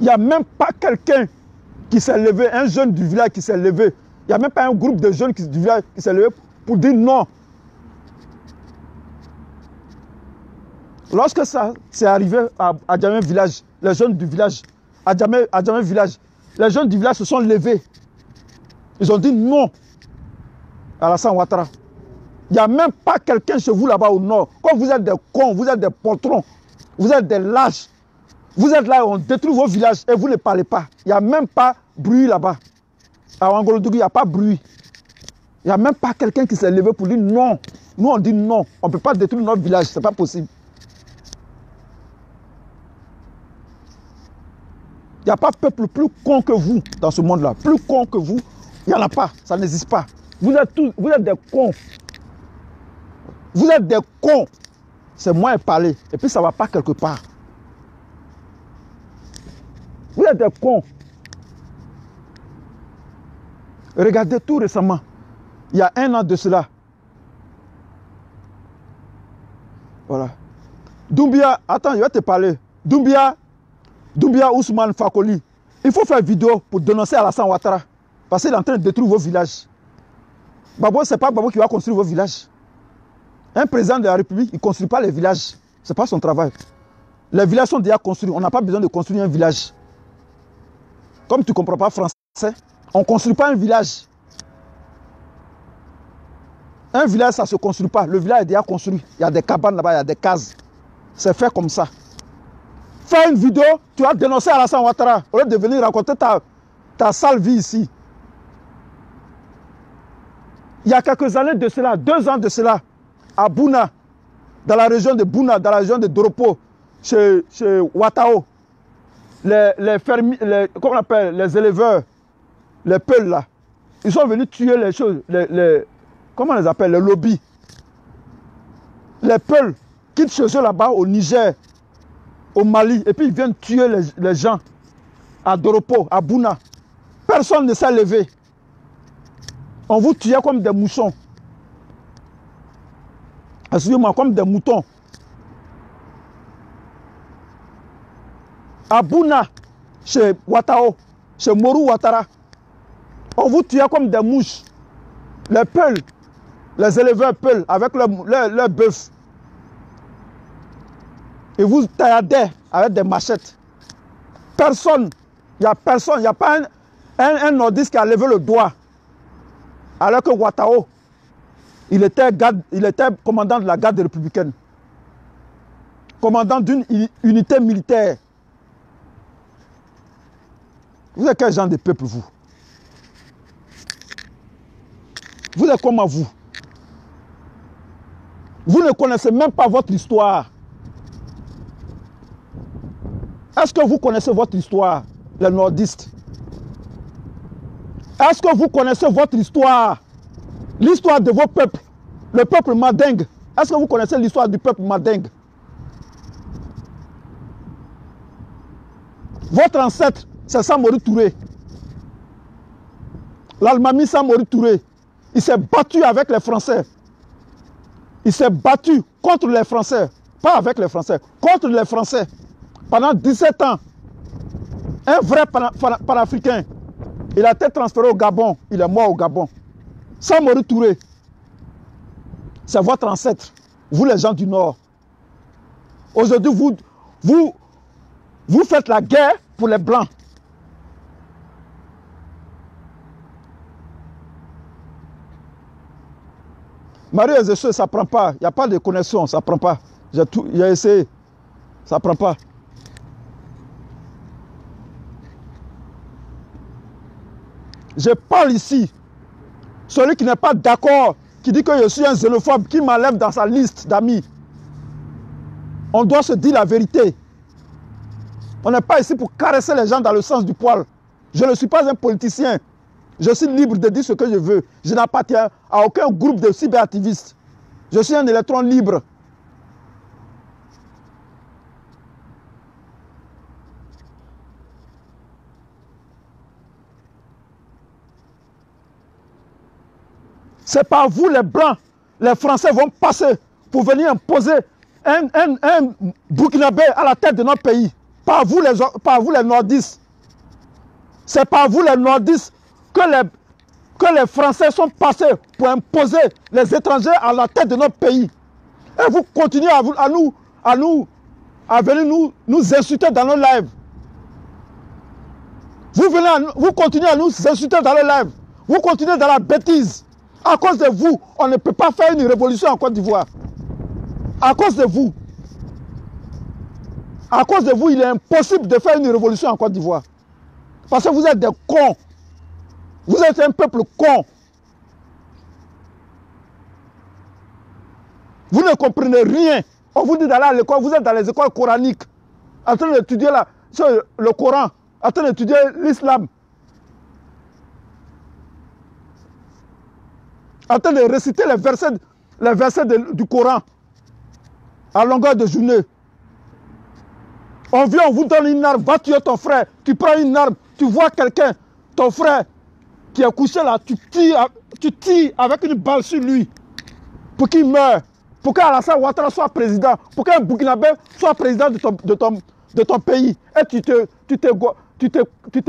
Il n'y a même pas quelqu'un qui s'est levé, un jeune du village qui s'est levé. Il n'y a même pas un groupe de jeunes du village qui s'est levé pour dire non. Lorsque ça s'est arrivé à Djamé village, les jeunes du village, à Djamé village, les jeunes du village se sont levés. Ils ont dit non à Alassane Ouattara. Il n'y a même pas quelqu'un chez vous là-bas au nord. Comme vous êtes des cons, vous êtes des poltrons, vous êtes des lâches. Vous êtes là, on détruit vos villages et vous ne parlez pas. Il n'y a même pas bruit là-bas. À Wangolodougou, il n'y a pas bruit. Il n'y a même pas quelqu'un qui s'est levé pour dire non. Nous, on dit non. On ne peut pas détruire notre village. Ce n'est pas possible. Il n'y a pas peuple plus con que vous dans ce monde-là. Plus con que vous, il n'y en a pas. Ça n'existe pas. Vous êtes des cons. Vous êtes des cons. C'est moi à parler. Et puis ça ne va pas quelque part. Vous êtes des cons. Regardez tout récemment. Il y a 1 an de cela. Voilà. Doumbia, attends, je vais te parler. Doumbia Ousmane Fakoli. Il faut faire vidéo pour dénoncer Alassane Ouattara. Parce qu'il est en train de détruire vos villages. Gbagbo, ce n'est pas Gbagbo qui va construire vos villages. Un président de la République, il ne construit pas les villages. Ce n'est pas son travail. Les villages sont déjà construits. On n'a pas besoin de construire un village. Comme tu ne comprends pas français, on ne construit pas un village. Un village, ça ne se construit pas. Le village est déjà construit. Il y a des cabanes là-bas, il y a des cases. C'est fait comme ça. Fais une vidéo, tu vas dénoncer Alassane Ouattara au lieu de venir raconter ta sale vie ici. Il y a quelques années de cela, 2 ans de cela, à Bouna, dans la région de Bouna, dans la région de Doropo, chez Ouattao, les fermiers, comment on appelle, les éleveurs, les peuls là, ils sont venus tuer les choses, comment on les appelle, les lobbies. Les peuls quittent chez eux là-bas au Niger, au Mali, et puis ils viennent tuer les gens à Doropo, à Bouna. Personne ne s'est levé. On vous tuait comme des mouchons. Excusez-moi, comme des moutons. À Bouna, chez Ouattao, chez Morou Ouattara, on vous tuait comme des mouches. Les peuls, les éleveurs peuls, avec leur bœuf. Et vous tailladaient avec des machettes. Personne, il n'y a personne, il n'y a pas un nordiste qui a levé le doigt. Alors que Ouattao, il était commandant de la garde républicaine. Commandant d'une unité militaire. Vous êtes quel genre de peuple, vous? Vous êtes comment, vous? Vous ne connaissez même pas votre histoire. Est-ce que vous connaissez votre histoire, les nordistes? Est-ce que vous connaissez votre histoire? L'histoire de vos peuples, le peuple Mandingue. Est-ce que vous connaissez l'histoire du peuple Mandingue? Votre ancêtre, c'est Samori Touré. L'Almami Samori Touré. Il s'est battu avec les Français. Il s'est battu contre les Français. Pas avec les Français, contre les Français. Pendant 17 ans. Un vrai panafricain. Il a été transféré au Gabon. Il est mort au Gabon. Samori Touré. C'est votre ancêtre. Vous les gens du Nord. Aujourd'hui, vous faites la guerre pour les Blancs. Marie Zessou, ça ne prend pas. Il n'y a pas de connexion, ça ne prend pas. J'ai essayé. Ça ne prend pas. Je parle ici. Celui qui n'est pas d'accord, qui dit que je suis un xénophobe, qui m'enlève dans sa liste d'amis. On doit se dire la vérité. On n'est pas ici pour caresser les gens dans le sens du poil. Je ne suis pas un politicien. Je suis libre de dire ce que je veux. Je n'appartiens à aucun groupe de cyberactivistes. Je suis un électron libre. C'est par vous les Blancs, les Français vont passer pour venir imposer un Burkinabé à la tête de notre pays. Par vous les nordistes. C'est par vous les nordistes que les Français sont passés pour imposer les étrangers à la tête de notre pays. Et vous continuez à venir nous insulter dans nos lives. Vous continuez à nous insulter dans les lives. Vous continuez dans la bêtise. À cause de vous, on ne peut pas faire une révolution en Côte d'Ivoire. À cause de vous. À cause de vous, il est impossible de faire une révolution en Côte d'Ivoire. Parce que vous êtes des cons. Vous êtes un peuple con. Vous ne comprenez rien. On vous dit d'aller à l'école, vous êtes dans les écoles coraniques, en train d'étudier le Coran, en train d'étudier l'islam. En train de réciter les versets du Coran à longueur de journée. On vient, on vous donne une arme, va tuer ton frère. Tu prends une arme, tu vois quelqu'un, ton frère qui est couché là, tu tires avec une balle sur lui pour qu'il meure, pour qu'Alassane Ouattara soit président, pour qu'un Burkinabé soit président de ton pays. Et tu te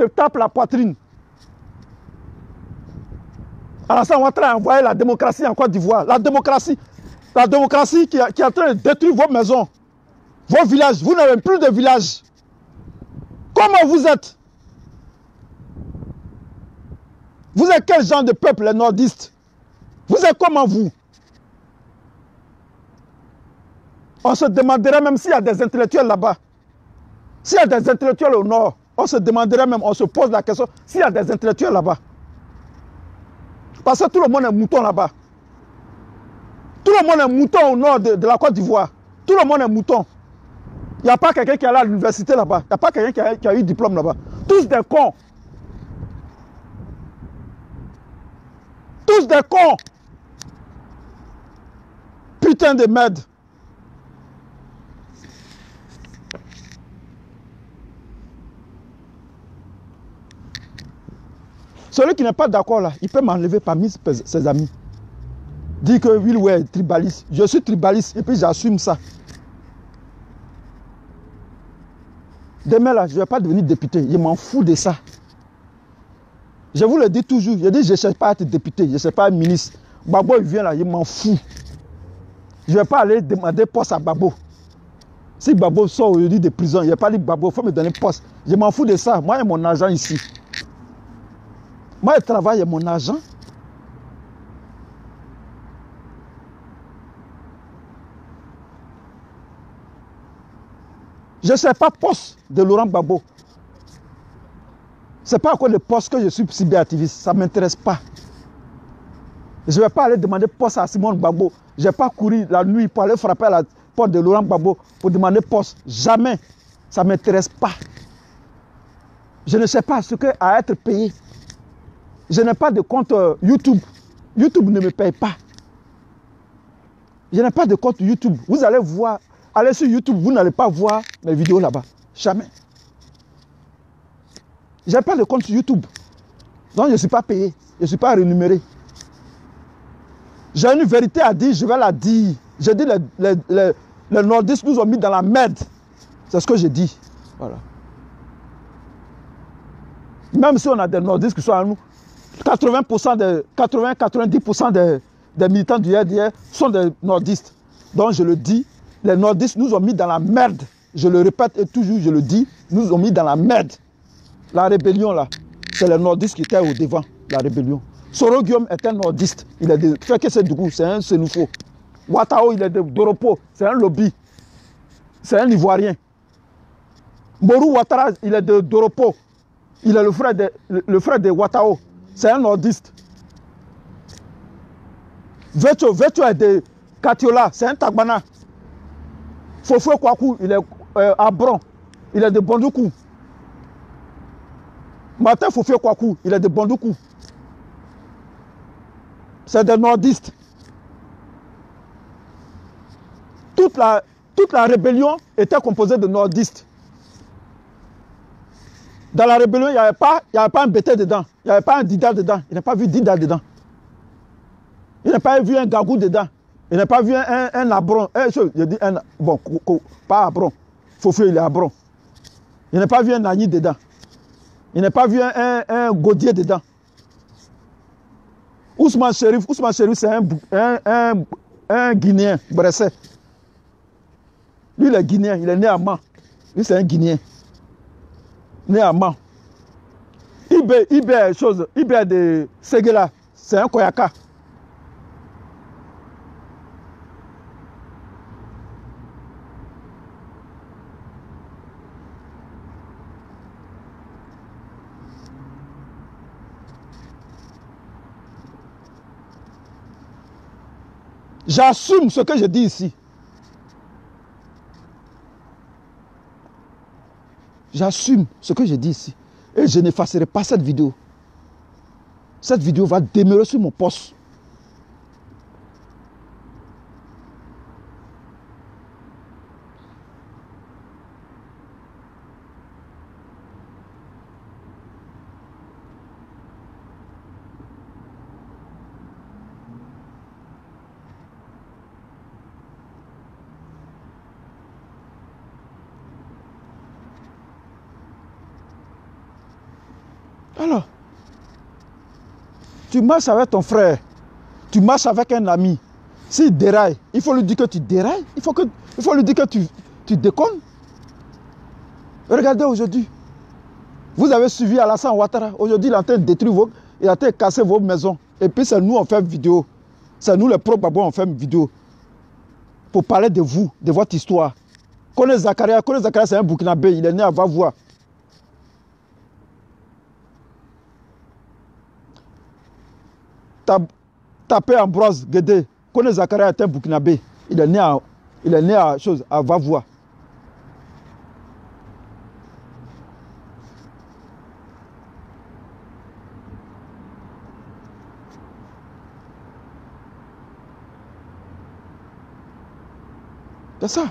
tapes la poitrine. Alassane Ouattara a envoyé la démocratie en Côte d'Ivoire. La démocratie qui est en train de détruire vos maisons, vos villages. Vous n'avez plus de villages. Comment vous êtes? Vous êtes quel genre de peuple, les nordistes? Vous êtes comment vous? On se demanderait même s'il y a des intellectuels là-bas. S'il y a des intellectuels au nord, on se demanderait même, on se pose la question, s'il y a des intellectuels là-bas. Parce que tout le monde est mouton là-bas. Tout le monde est mouton au nord de la Côte d'Ivoire. Tout le monde est mouton. Il n'y a pas quelqu'un qui est allé à l'université là-bas. Il n'y a pas quelqu'un qui a eu diplôme là-bas. Tous des cons. Tous des cons. Putain de merde. Celui qui n'est pas d'accord là, il peut m'enlever parmi ses amis. Dire que oui, ouais, tribaliste. Je suis tribaliste et puis j'assume ça. Demain là, je ne vais pas devenir député. Je m'en fous de ça. Je vous le dis toujours. Je dis, je ne cherche pas à être député. Je ne cherche pas à être ministre. Babo, il vient là, je m'en fous. Je ne vais pas aller demander poste à Babo. Si Babo sort aujourd'hui de prison, il n'y a pas dit Babo, il faut me donner poste. Je m'en fous de ça. Moi, j'ai mon argent ici. Moi, je travaille, mon argent. Je ne sais pas poste de Laurent Gbagbo. Ce n'est pas encore le poste que je suis cyberactiviste. Ça ne m'intéresse pas. Je ne vais pas aller demander poste à Simone Gbagbo. Je ne vais pas courir la nuit pour aller frapper à la porte de Laurent Gbagbo pour demander poste. Jamais. Ça ne m'intéresse pas. Je ne sais pas ce qu'est à être payé. Je n'ai pas de compte YouTube. YouTube ne me paye pas. Je n'ai pas de compte YouTube. Vous allez voir, allez sur YouTube, vous n'allez pas voir mes vidéos là-bas. Jamais. Je n'ai pas de compte YouTube. Donc je ne suis pas payé. Je ne suis pas rémunéré. J'ai une vérité à dire, je vais la dire. J'ai dit les nordistes nous ont mis dans la merde. C'est ce que j'ai dit. Voilà. Même si on a des nordistes qui sont à nous, 90% des militants du RDR sont des nordistes. Donc je le dis, les nordistes nous ont mis dans la merde. Je le répète et toujours je le dis, nous ont mis dans la merde. La rébellion là, c'est les nordistes qui étaient au devant, la rébellion. Soro Guillaume est un nordiste. Il est de Fekese Dougou, c'est un Sénoufo. Ouattao, il est de Doropo, c'est un lobby. C'est un Ivoirien. Morou Ouattara, il est de Doropo. Il est le frère de Ouattao. C'est un nordiste. Vecho est de Katiola, c'est un Tagbana. Fofo Kwaku, il est à Bron. Il est de Bondoukou. Martin Fofo Kwaku, il est de Bondoukou. C'est des nordistes. Toute la rébellion était composée de nordistes. Dans la rébellion, il n'y avait pas un Bété dedans. Il n'y avait pas un Dida dedans. Il n'a pas vu Dida dedans. Il n'a pas vu un Gagou dedans. Il n'a pas vu un Abron. Je dis un... Bon, pas Abron. Fofo, il est Abron. Il n'a pas vu un Nani dedans. Il n'a pas vu un Gaudier dedans. Ousmane Chérif, c'est un Guinéen, Bressé. Lui, il est Guinéen, il est né à Man. Lui, c'est un Guinéen. Né à Man. Ibé de Séguéla, c'est un Koyaka. J'assume ce que je dis ici. J'assume ce que je dis ici. Et je n'effacerai pas cette vidéo. Cette vidéo va demeurer sur mon poste. Alors, tu marches avec ton frère, tu marches avec un ami. S'il déraille, il faut lui dire que tu dérailles. Il faut lui dire que tu déconnes. Regardez aujourd'hui. Vous avez suivi Alassane Ouattara. Aujourd'hui, il est en train de détruire il est en train de casser vos maisons. Et puis c'est nous, on fait une vidéo. C'est nous, les pro-babouins, on fait une vidéo. Pour parler de vous, de votre histoire. Kone Zakaria, c'est un Burkinabé. Il est né à Vavois. Tapé Ambroise Guédé. Kone Zakaria est un Burkinabé. Il est né à Vavois. C'est ça.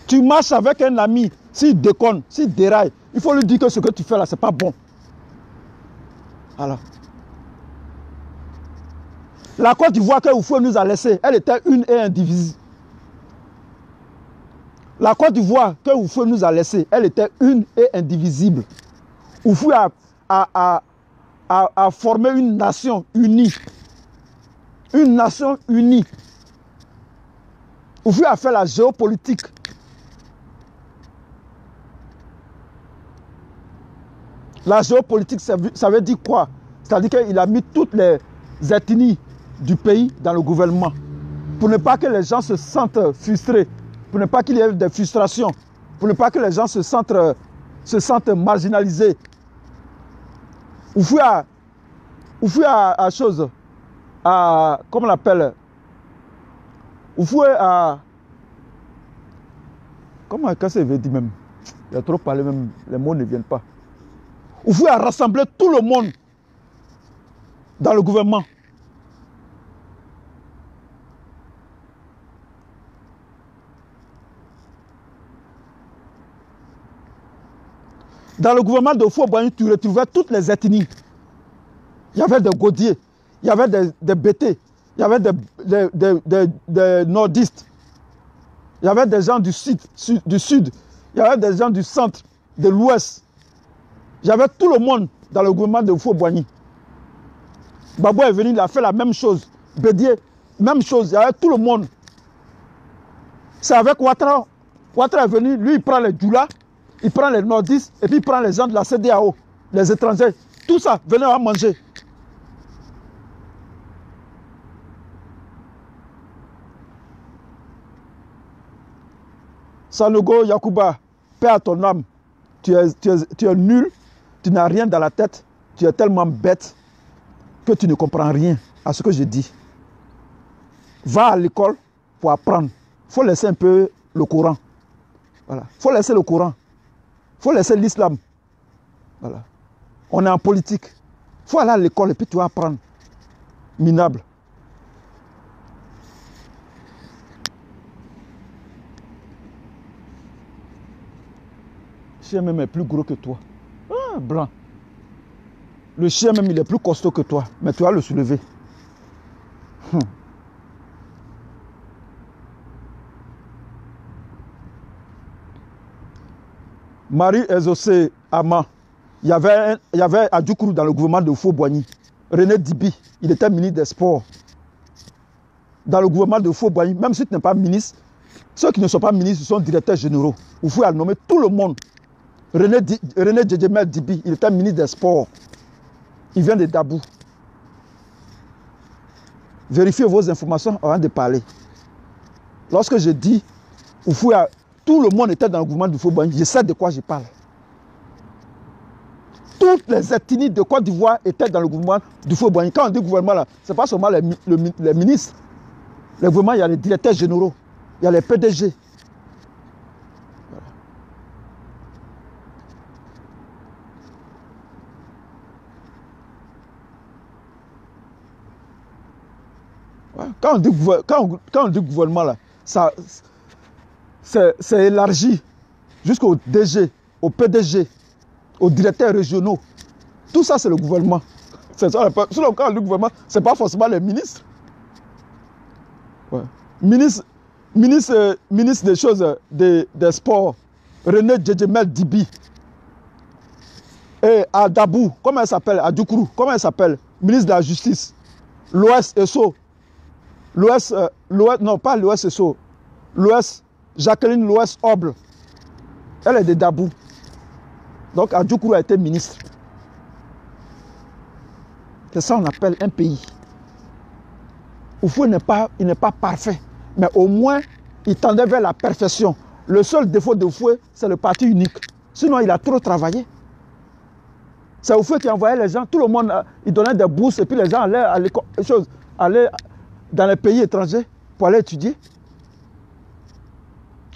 Tu marches avec un ami, s'il déconne, s'il déraille, il faut lui dire que ce que tu fais là, c'est pas bon. Voilà. La Côte d'Ivoire que Oufoué nous a laissée, elle était une et indivisible. La Côte d'Ivoire que Oufoué nous a laissée, elle était une et indivisible. Oufoué a formé une nation unie. Une nation unie. Oufoué a fait la géopolitique. La géopolitique, ça veut dire quoi? C'est-à-dire qu'il a mis toutes les ethnies du pays dans le gouvernement. Pour ne pas que les gens se sentent frustrés. Pour ne pas qu'il y ait des frustrations. Pour ne pas que les gens se sentent marginalisés. Oufoué a chose. Comment on l'appelle? Oufoué a... Comment ça veut dire même? Il a trop parlé même, les mots ne viennent pas. Oufoué a rassemblé tout le monde dans le gouvernement. Dans le gouvernement de Houphouët-Boigny, tu retrouvais toutes les ethnies. Il y avait des Gaudiers, il y avait des Bétés, il y avait des nordistes, il y avait des gens du sud, il y avait des gens du centre, de l'ouest. Il y avait tout le monde dans le gouvernement de Houphouët-Boigny. Babou est venu, il a fait la même chose. Bédier, même chose, il y avait tout le monde. C'est avec Ouattara. Ouattara est venu, lui il prend les Djoula, il prend les nordistes et puis il prend les gens de la CEDEAO, les étrangers. tout ça, venez à manger. Sanogo Yakuba, paix à ton âme. Tu es nul, tu n'as rien dans la tête, tu es tellement bête que tu ne comprends rien à ce que je dis. Va à l'école pour apprendre. Il faut laisser un peu le Coran. Voilà. Il faut laisser le Coran. Il faut laisser l'islam. Voilà. On est en politique. Il faut aller à l'école et puis tu vas apprendre. Minable. Le chien même est plus gros que toi. Ah, blanc. Le chien même, il est plus costaud que toi. Mais tu vas le soulever. Marie Exaucé Ama. Il y avait Adjoukourou dans le gouvernement de Faux-Boigny. René Dibi, il était ministre des Sports. Dans le gouvernement de Faux-Boigny, même si tu n'es pas ministre, ceux qui ne sont pas ministres sont directeurs généraux. Vous pouvez nommer tout le monde. René Djedjemel Dibi, il était ministre des Sports. Il vient de Dabou. Vérifiez vos informations avant de parler. Lorsque je dis, tout le monde était dans le gouvernement du Faux-Boigny, je sais de quoi je parle. Toutes les ethnies de Côte d'Ivoire étaient dans le gouvernement du Faux-Boigny. Quand on dit gouvernement, là, ce n'est pas seulement les ministres. Le gouvernement, il y a les directeurs généraux, il y a les PDG. Voilà. Quand on dit gouvernement, là, c'est élargi jusqu'au DG, au PDG, aux directeurs régionaux. Tout ça, c'est le gouvernement. Sinon, quand on dit gouvernement, ce n'est pas forcément les ministres. Ouais. Ministre des choses, des sports, René Djedjemel Dibi. Et à Dabou, comment elle s'appelle? À Djoukourou, comment elle s'appelle? Ministre de la Justice. L'Ouest Esso. Non, pas l'Ouest Esso. L'Ouest, Jacqueline L'Ouest Oble. Elle est de Dabou. Donc Adjoukourou a été ministre. C'est ça qu'on appelle un pays. Oufou n'est pas parfait, mais au moins il tendait vers la perfection. Le seul défaut de Oufou, c'est le parti unique. Sinon, il a trop travaillé. C'est Oufou qui envoyait les gens, tout le monde, il donnait des bourses et puis les gens allaient dans les pays étrangers pour aller étudier.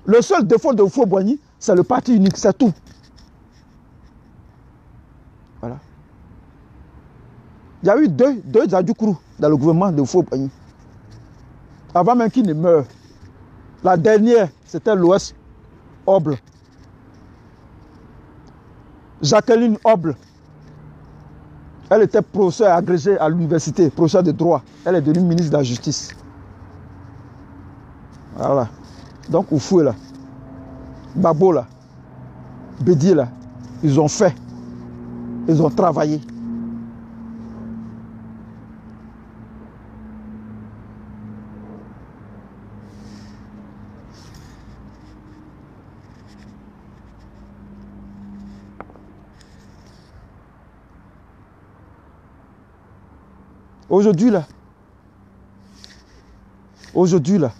Le seul défaut de Faux-Boigny, c'est le parti unique, c'est tout. Voilà. Il y a eu deux Adjoukourou dans le gouvernement de Faux-Boigny. Avant même qu'il ne meure. La dernière, c'était l'Ouest Oble. Jacqueline Oble. Elle était professeure agrégée à l'université, professeure de droit. Elle est devenue ministre de la Justice. Voilà. Donc, Oufou là, Babo là, Bédié là, ils ont fait. Ils ont travaillé. Aujourd'hui là, aujourd'hui là,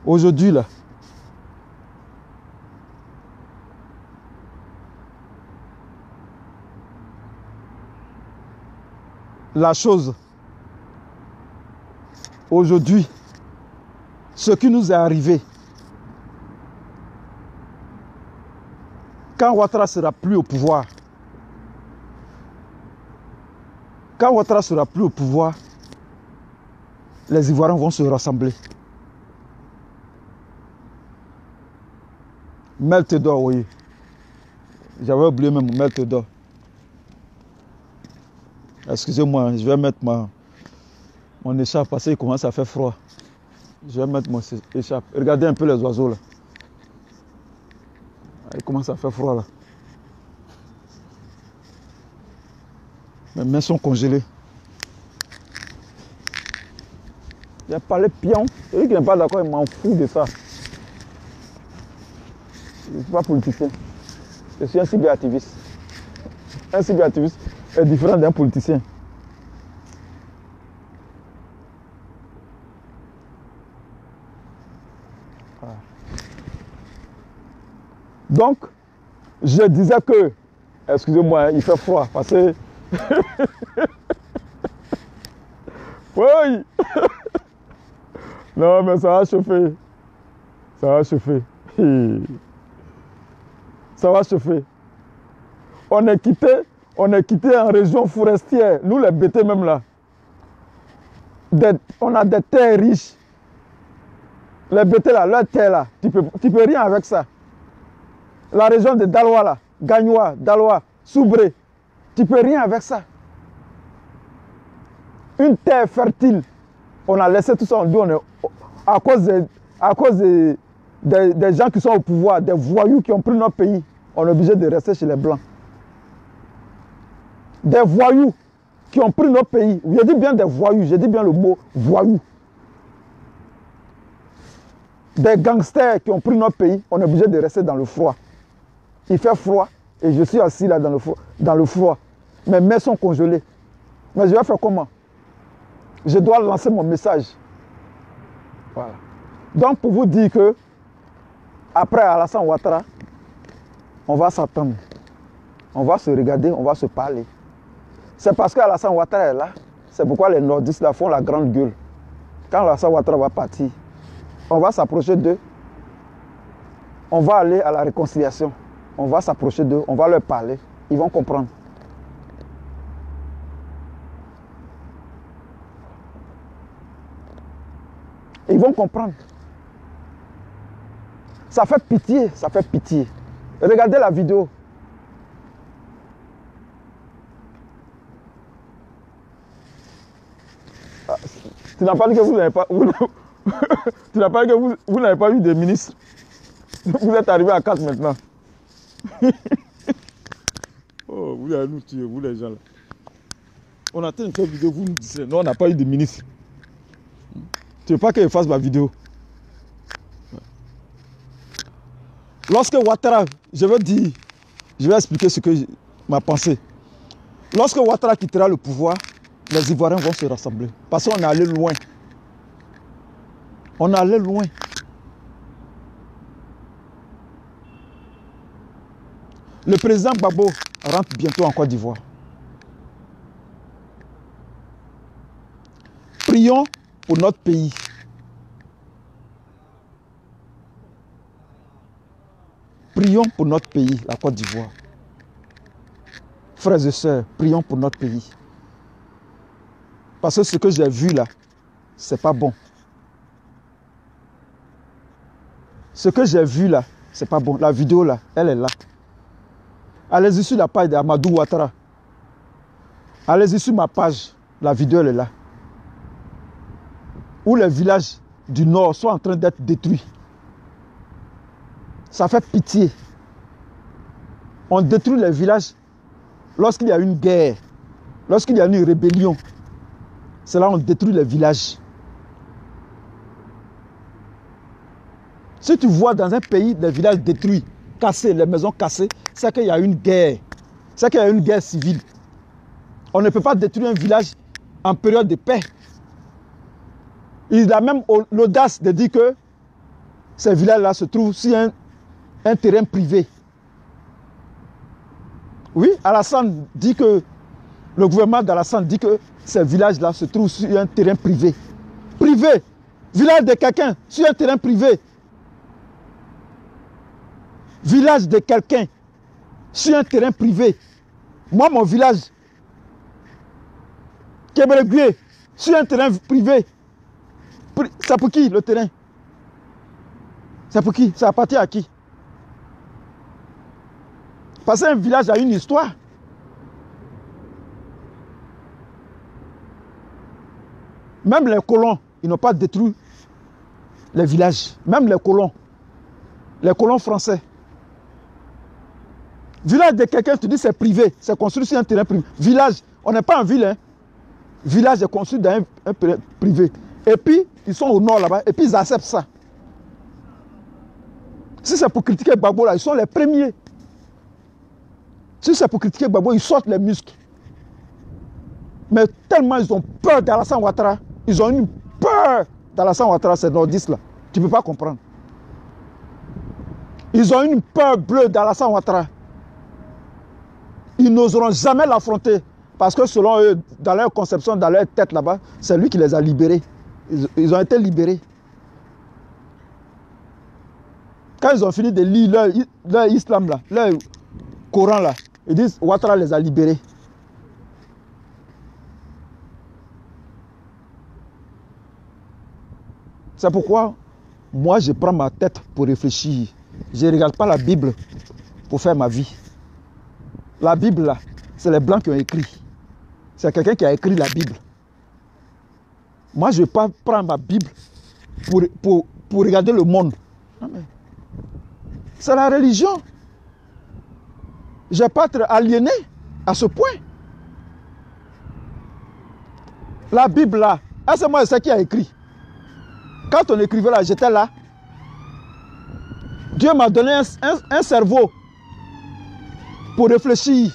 aujourd'hui là, la chose, aujourd'hui, ce qui nous est arrivé, quand Ouattara sera plus au pouvoir, les Ivoiriens vont se rassembler. Meltedor, oui. J'avais oublié même Meltedor. Excusez-moi, je vais mettre mon écharpe parce qu'il commence à faire froid. Je vais mettre mon écharpe. Regardez un peu les oiseaux là. Il commence à faire froid là. Mes mains sont congelées. Il J'ai parlé pion. Celui qui n'est pas d'accord, il m'en fout de ça. Je ne suis pas politicien. Je suis un cyberactiviste. Un cyberactiviste est différent d'un politicien. Voilà. Donc, je disais que, excusez-moi, il fait froid parce que... Oui. Non, mais ça va chauffer. Ça va chauffer. Ça va chauffer. On est quitté en région forestière. Nous, les BT même là. On a des terres riches. Les BT là, leurs terres là, tu peux rien avec ça. La région de Daloa là, Gagnoa, Daloa, Soubré, tu peux rien avec ça. Une terre fertile, on a laissé tout ça en dos, à cause des gens qui sont au pouvoir, des voyous qui ont pris notre pays, on est obligé de rester chez les Blancs. Des voyous qui ont pris notre pays, je dis bien des voyous, je dis bien le mot voyou. Des gangsters qui ont pris notre pays, on est obligé de rester dans le froid. Il fait froid et je suis assis là dans le froid. Mes mains sont congelées. Mais je vais faire comment? Je dois lancer mon message. Voilà. Donc pour vous dire que après Alassane Ouattara, on va s'attendre. On va se regarder, on va se parler. C'est parce qu'Alassane Ouattara est là. C'est pourquoi les nordistes là font la grande gueule. Quand Alassane Ouattara va partir, on va s'approcher d'eux. On va aller à la réconciliation. On va s'approcher d'eux, on va leur parler. Ils vont comprendre. Ils vont comprendre. Ça fait pitié, ça fait pitié. Regardez la vidéo. Ah, tu n'as pas dit que vous n'avez pas... tu n'as pas dit que vous n'avez pas eu de ministre. Vous êtes arrivé à 4 maintenant. Oh, vous allez nous tuer, vous les gens là. On a fait une vidéo, vous nous dites, non, on n'a pas eu de ministre. Tu veux pas que je fasse ma vidéo? Lorsque Ouattara, je vais expliquer ce que ma pensée. Lorsque Ouattara quittera le pouvoir, les Ivoiriens vont se rassembler. Parce qu'on est allé loin. On est allé loin. Le président Gbagbo rentre bientôt en Côte d'Ivoire. Prions pour notre pays. Prions pour notre pays, la Côte d'Ivoire. Frères et sœurs, prions pour notre pays. Parce que ce que j'ai vu là, c'est pas bon. Ce que j'ai vu là, c'est pas bon. La vidéo là, elle est là. Allez-y sur la page d'Amadou Ouattara. Allez-y sur ma page. La vidéo elle est là. Où les villages du nord sont en train d'être détruits. Ça fait pitié. On détruit les villages lorsqu'il y a une guerre, lorsqu'il y a une rébellion. C'est là qu'on détruit les villages. Si tu vois dans un pays des villages détruits, cassés, les maisons cassées, c'est qu'il y a une guerre. C'est qu'il y a une guerre civile. On ne peut pas détruire un village en période de paix. Il a même l'audace de dire que ces villages-là se trouvent sur un terrain privé. Oui, Alassane dit que, le gouvernement d'Alassane dit que ces villages-là se trouvent sur un terrain privé. Privé! Village de quelqu'un sur un terrain privé. Village de quelqu'un sur un terrain privé. Moi, mon village, Kébregué, sur un terrain privé. C'est pour qui le terrain? C'est pour qui? Ça appartient à qui? Parce qu'un village a une histoire. Même les colons, ils n'ont pas détruit les villages. Même les colons français. Village de quelqu'un, tu dis c'est privé, c'est construit sur un terrain privé. Village, on n'est pas en ville. Hein. Village est construit dans un terrain privé. Et puis, ils sont au nord là-bas, et puis ils acceptent ça. Si c'est pour critiquer Gbagbo, là, ils sont les premiers. Si c'est pour critiquer Gbagbo, ils sortent les muscles. Mais tellement ils ont peur d'Alassane Ouattara, ils ont une peur d'Alassane Ouattara, ces nordistes là. Tu ne peux pas comprendre. Ils ont une peur bleue d'Alassane Ouattara. Ils n'oseront jamais l'affronter. Parce que selon eux, dans leur conception, dans leur tête là-bas, c'est lui qui les a libérés. Ils ont été libérés. Quand ils ont fini de lire leur islam là, leur Coran là, ils disent Ouattara les a libérés. C'est pourquoi moi je prends ma tête pour réfléchir. Je ne regarde pas la Bible pour faire ma vie. La Bible là, c'est les Blancs qui ont écrit. C'est quelqu'un qui a écrit la Bible. Moi je ne vais pas prendre ma Bible pour regarder le monde. C'est la religion. Je ne vais pas être aliéné à ce point. La Bible là, est-ce que moi je sais qui a écrit? Quand on écrivait là, j'étais là. Dieu m'a donné un cerveau pour réfléchir.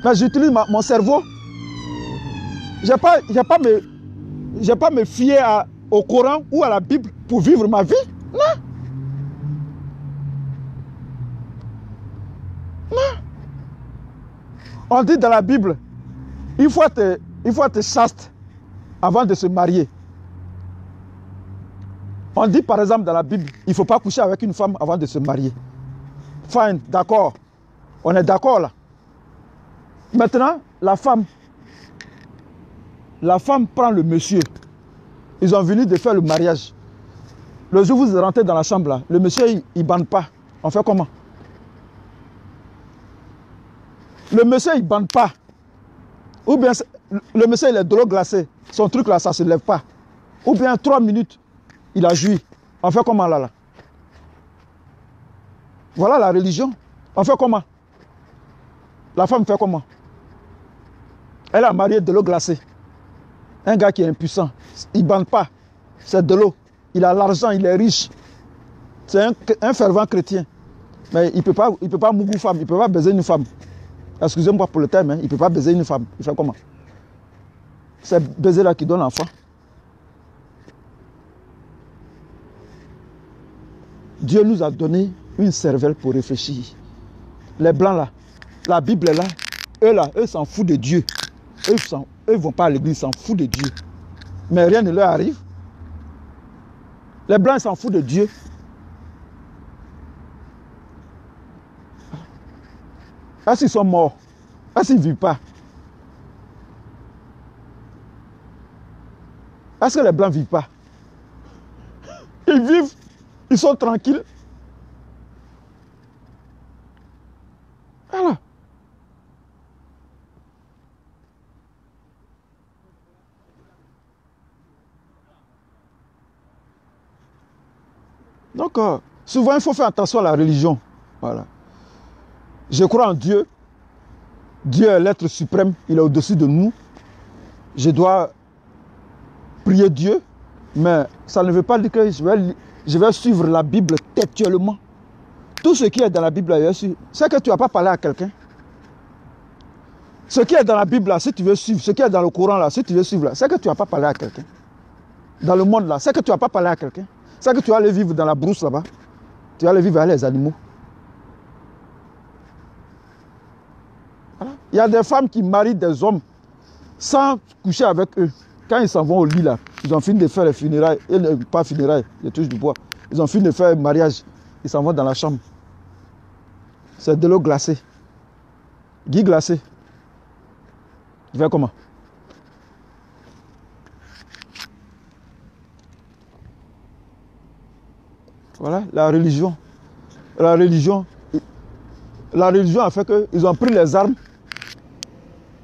Mais j'utilise mon cerveau. Je ne vais pas me fier au Coran ou à la Bible pour vivre ma vie. Non. Non. On dit dans la Bible, il faut être chaste avant de se marier. On dit par exemple dans la Bible, il ne faut pas coucher avec une femme avant de se marier. Fine, d'accord. On est d'accord là. Maintenant, la femme prend le monsieur. Ils ont venu de faire le mariage. Le jour où vous rentrez dans la chambre là, le monsieur il ne bande pas. On fait comment? Le monsieur il ne bande pas. Ou bien le monsieur il est de l'eau glacée. Son truc là, ça ne se lève pas. Ou bien 3 minutes. Il a joui. On fait comment là? Voilà la religion. On fait comment? La femme fait comment? Elle a marié de l'eau glacée. Un gars qui est impuissant. Il ne bande pas. C'est de l'eau. Il a l'argent, il est riche. C'est un fervent chrétien. Mais il ne peut pas mougou femme. Il ne peut pas baiser une femme. Excusez-moi pour le terme. Il ne peut pas baiser une femme. Il fait comment? C'est baiser là qui donne l'enfant. Dieu nous a donné une cervelle pour réfléchir. Les blancs là, la Bible est là, eux s'en foutent de Dieu. Eux ne vont pas à l'église, ils s'en foutent de Dieu. Mais rien ne leur arrive. Les blancs s'en foutent de Dieu. Est-ce qu'ils sont morts? Est-ce qu'ils ne vivent pas? Est-ce que les blancs ne vivent pas? Ils vivent. Ils sont tranquilles. Voilà. Donc, souvent, il faut faire attention à la religion. Voilà. Je crois en Dieu. Dieu est l'être suprême. Il est au-dessus de nous. Je dois prier Dieu. Mais ça ne veut pas dire que je vais suivre la Bible textuellement. Tout ce qui est dans la Bible, c'est que tu n'as pas parlé à quelqu'un. Ce qui est dans la Bible, là, si tu veux suivre, ce qui est dans le Coran, là, si tu veux suivre, là, c'est que tu n'as pas parlé à quelqu'un. Dans le monde, là, c'est que tu n'as pas parlé à quelqu'un. C'est que tu vas aller vivre dans la brousse, là-bas. Tu vas aller vivre avec les animaux. Voilà. Il y a des femmes qui marient des hommes sans coucher avec eux. Quand ils s'en vont au lit, là, ils ont fini de faire les funérailles, pas funérailles, les touches du bois. Ils ont fini de faire le mariage, ils s'en vont dans la chambre. C'est de l'eau glacée. Guy glacé. Il fait comment? Voilà, la religion. La religion a fait qu'ils ont pris les armes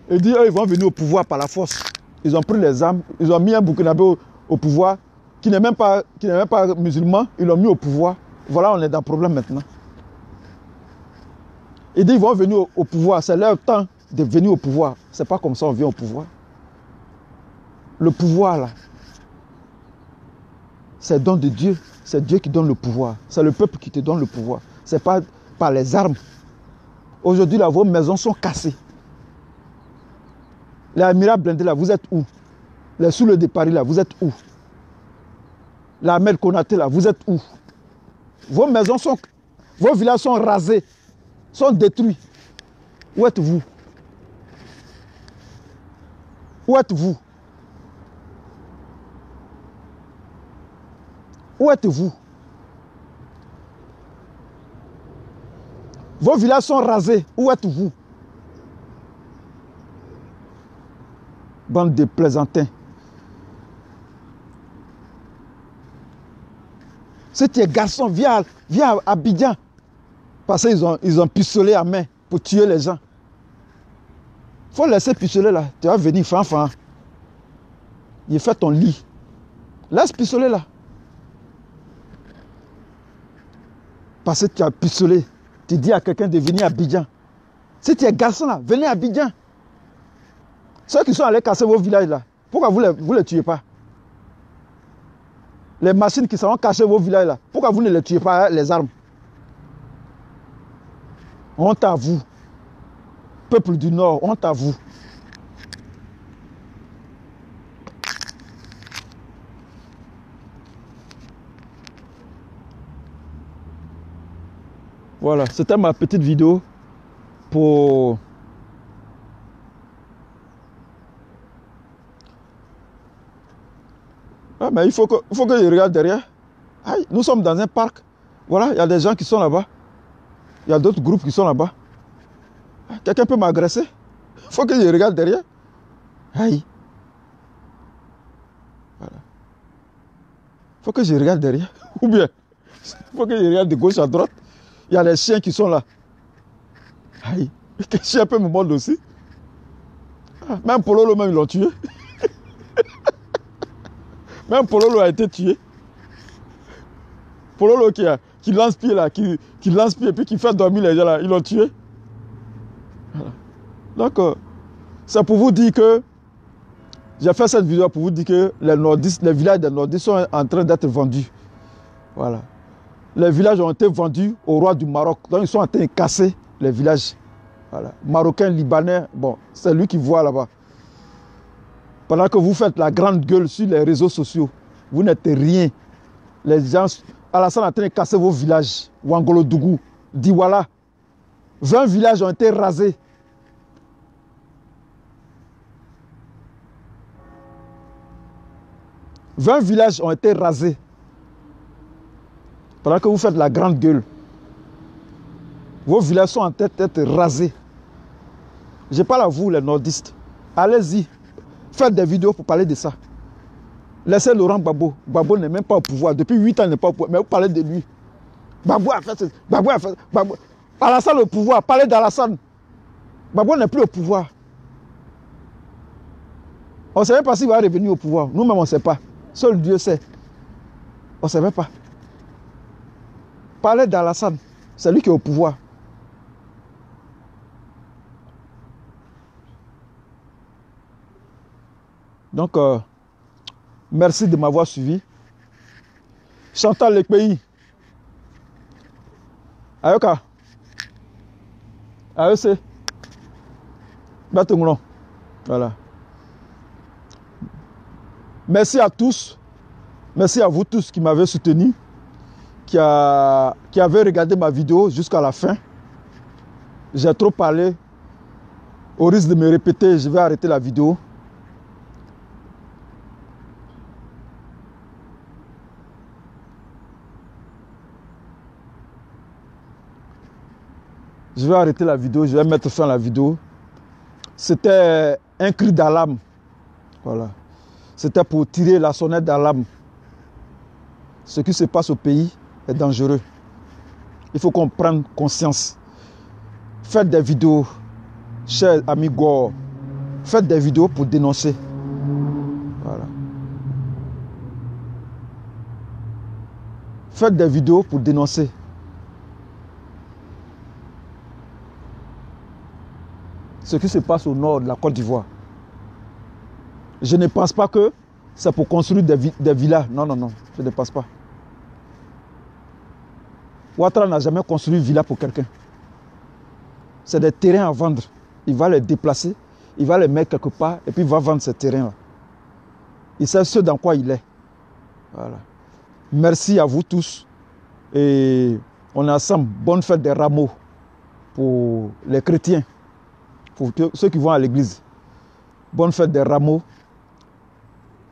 et dit ils vont venir au pouvoir par la force. Ils ont pris les armes, ils ont mis un Burkinabé au pouvoir, qui n'est même pas musulman, ils l'ont mis au pouvoir. Voilà, on est dans le problème maintenant. Ils disent qu'ils vont venir au pouvoir, c'est leur temps de venir au pouvoir. C'est pas comme ça on vient au pouvoir. Le pouvoir là, c'est don de Dieu. C'est Dieu qui donne le pouvoir. C'est le peuple qui te donne le pouvoir. Ce n'est pas par les armes. Aujourd'hui, là, vos maisons sont cassées. Les Amirats blindés, là, vous êtes où? Les Souleux de Paris, là, vous êtes où? La Ahmed Konaté, là, vous êtes où? Vos maisons sont... Vos villages sont rasés, sont détruits. Où êtes-vous? Où êtes-vous? Où êtes-vous? Vos villages sont rasés. Où êtes-vous? Bande de plaisantins. Si tu es garçon, viens à Abidjan. Parce qu'ils ont pistolet à main pour tuer les gens. Il faut laisser pistolet là. Tu vas venir, fanfan. Il fait ton lit. Laisse pistolet là. Parce que tu as pistolet. Tu dis à quelqu'un de venir à Abidjan. Si tu es garçon là, venez à Abidjan. Ceux qui sont allés casser vos villages là, pourquoi vous les tuez pas? Les machines qui sont cachées vos villages là, pourquoi vous ne les tuez pas, les armes? Honte à vous. Peuple du Nord, honte à vous. Voilà, c'était ma petite vidéo pour... Ah, mais il faut que je regarde derrière. Aïe, nous sommes dans un parc. Voilà, il y a des gens qui sont là-bas. Il y a d'autres groupes qui sont là-bas. Quelqu'un peut m'agresser. Il faut que je regarde derrière. Aïe. Voilà. Il faut que je regarde derrière. Ou bien, il faut que je regarde de gauche à droite. Il y a les chiens qui sont là. Aïe. Quel chien peut me mordre aussi? Ah, même Pololo, même ils l'ont tué. Même Pololo a été tué. Pololo qui lance pied là, qui lance pied et puis qui fait dormir les gens là, ils l'ont tué. Voilà. Donc, c'est pour vous dire que j'ai fait cette vidéo pour vous dire que les nordistes, les villages des nordistes sont en train d'être vendus. Voilà. Les villages ont été vendus au roi du Maroc. Donc ils sont en train de casser les villages. Voilà. Marocains, Libanais, bon, c'est lui qui voit là-bas. Pendant que vous faites la grande gueule sur les réseaux sociaux, vous n'êtes rien. Les gens, Alassane est en train de casser vos villages. Wangolodougou, Diwala. 20 villages ont été rasés. « 20 villages ont été rasés. Pendant que vous faites la grande gueule. Vos villages sont en train d'être rasés. Je parle à vous, les nordistes. Allez-y. Faites des vidéos pour parler de ça. Laissez Laurent Gbagbo. Gbagbo n'est même pas au pouvoir. Depuis 8 ans, il n'est pas au pouvoir. Mais vous parlez de lui. Gbagbo a fait ça. Gbagbo a fait ça. Alassane au pouvoir. Parlez d'Alassane. Gbagbo n'est plus au pouvoir. On ne savait pas s'il va revenir au pouvoir. Nous-mêmes, on ne sait pas. Seul Dieu sait. On ne savait pas. Parlez d'Alassane. C'est lui qui est au pouvoir. Donc, merci de m'avoir suivi. Chantal le pays. Ayoka. AEC. Batemoulon. Voilà. Merci à tous. Merci à vous tous qui m'avez soutenu, qui avez regardé ma vidéo jusqu'à la fin. J'ai trop parlé. Au risque de me répéter, je vais arrêter la vidéo. Je vais arrêter la vidéo, je vais mettre fin à la vidéo. C'était un cri d'alarme. Voilà. C'était pour tirer la sonnette d'alarme. Ce qui se passe au pays est dangereux. Il faut qu'on prenne conscience. Faites des vidéos, chers amis Gore. Faites des vidéos pour dénoncer. Voilà. Faites des vidéos pour dénoncer. Ce qui se passe au nord de la Côte d'Ivoire. Je ne pense pas que c'est pour construire des villas. Non, non, non, je ne passe pas. Ouattara n'a jamais construit une villa pour quelqu'un. C'est des terrains à vendre. Il va les déplacer, il va les mettre quelque part et puis il va vendre ces terrains-là. Il sait ce dans quoi il est. Voilà. Merci à vous tous. Et on est ensemble. Bonne fête des rameaux pour les chrétiens, pour ceux qui vont à l'église. Bonne fête des rameaux.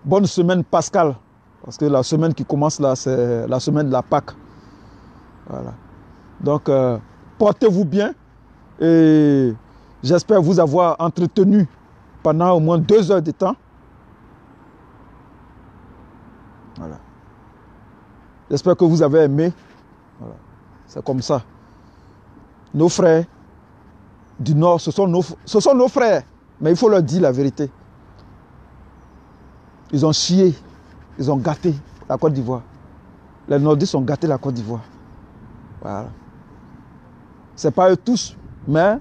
Bonne semaine pascale. Parce que la semaine qui commence là, c'est la semaine de la Pâque. Voilà. Donc, portez-vous bien. Et j'espère vous avoir entretenu pendant au moins 2 heures de temps. Voilà. J'espère que vous avez aimé. Voilà. C'est comme ça. Nos frères du Nord, ce sont nos frères. Mais il faut leur dire la vérité. Ils ont chié, ils ont gâté la Côte d'Ivoire. Les Nordistes ont gâté la Côte d'Ivoire. Voilà. Ce n'est pas eux tous, mais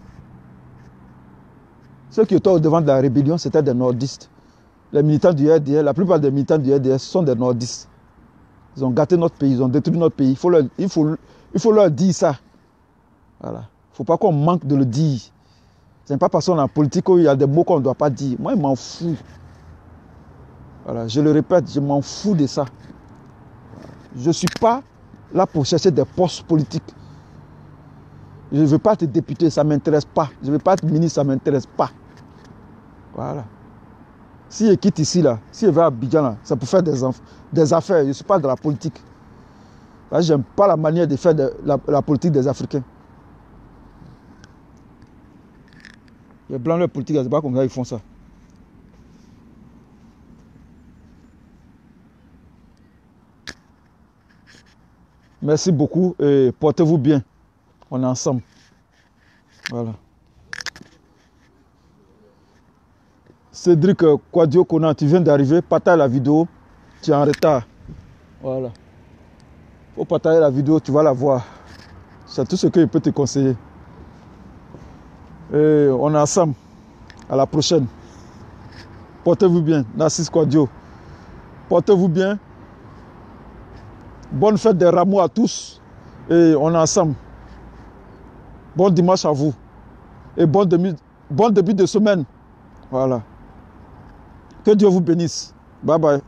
ceux qui étaient au devant de la rébellion, c'était des Nordistes. Les militants du RDR, la plupart des militants du RDR sont des Nordistes. Ils ont gâté notre pays, ils ont détruit notre pays. Il faut leur dire ça. Voilà. Il ne faut pas qu'on manque de le dire. Ce n'est pas parce qu'on est en politique qu'il y a des mots qu'on ne doit pas dire. Moi, je m'en fous. Voilà. Je le répète, je m'en fous de ça. Je ne suis pas là pour chercher des postes politiques. Je ne veux pas être député, ça ne m'intéresse pas. Je ne veux pas être ministre, ça ne m'intéresse pas. Voilà. Si je quitte ici, là, si je vais à Abidjan, c'est pour faire des affaires. Je ne suis pas dans la politique. Je n'aime pas la manière de faire la politique des Africains. Les Blancs, leur politique, ce n'est pas comme ça qu'ils font ça. Merci beaucoup et portez-vous bien. On est ensemble. Voilà. Cédric Kwadio Kona, tu viens d'arriver. Partage la vidéo. Tu es en retard. Voilà. Il faut partager la vidéo, tu vas la voir. C'est tout ce que je peux te conseiller. Et on est ensemble. À la prochaine. Portez-vous bien. Narcisse Kwadio. Portez-vous bien. Bonne fête des rameaux à tous. Et on est ensemble. Bon dimanche à vous. Et bon début de semaine. Voilà. Que Dieu vous bénisse. Bye bye.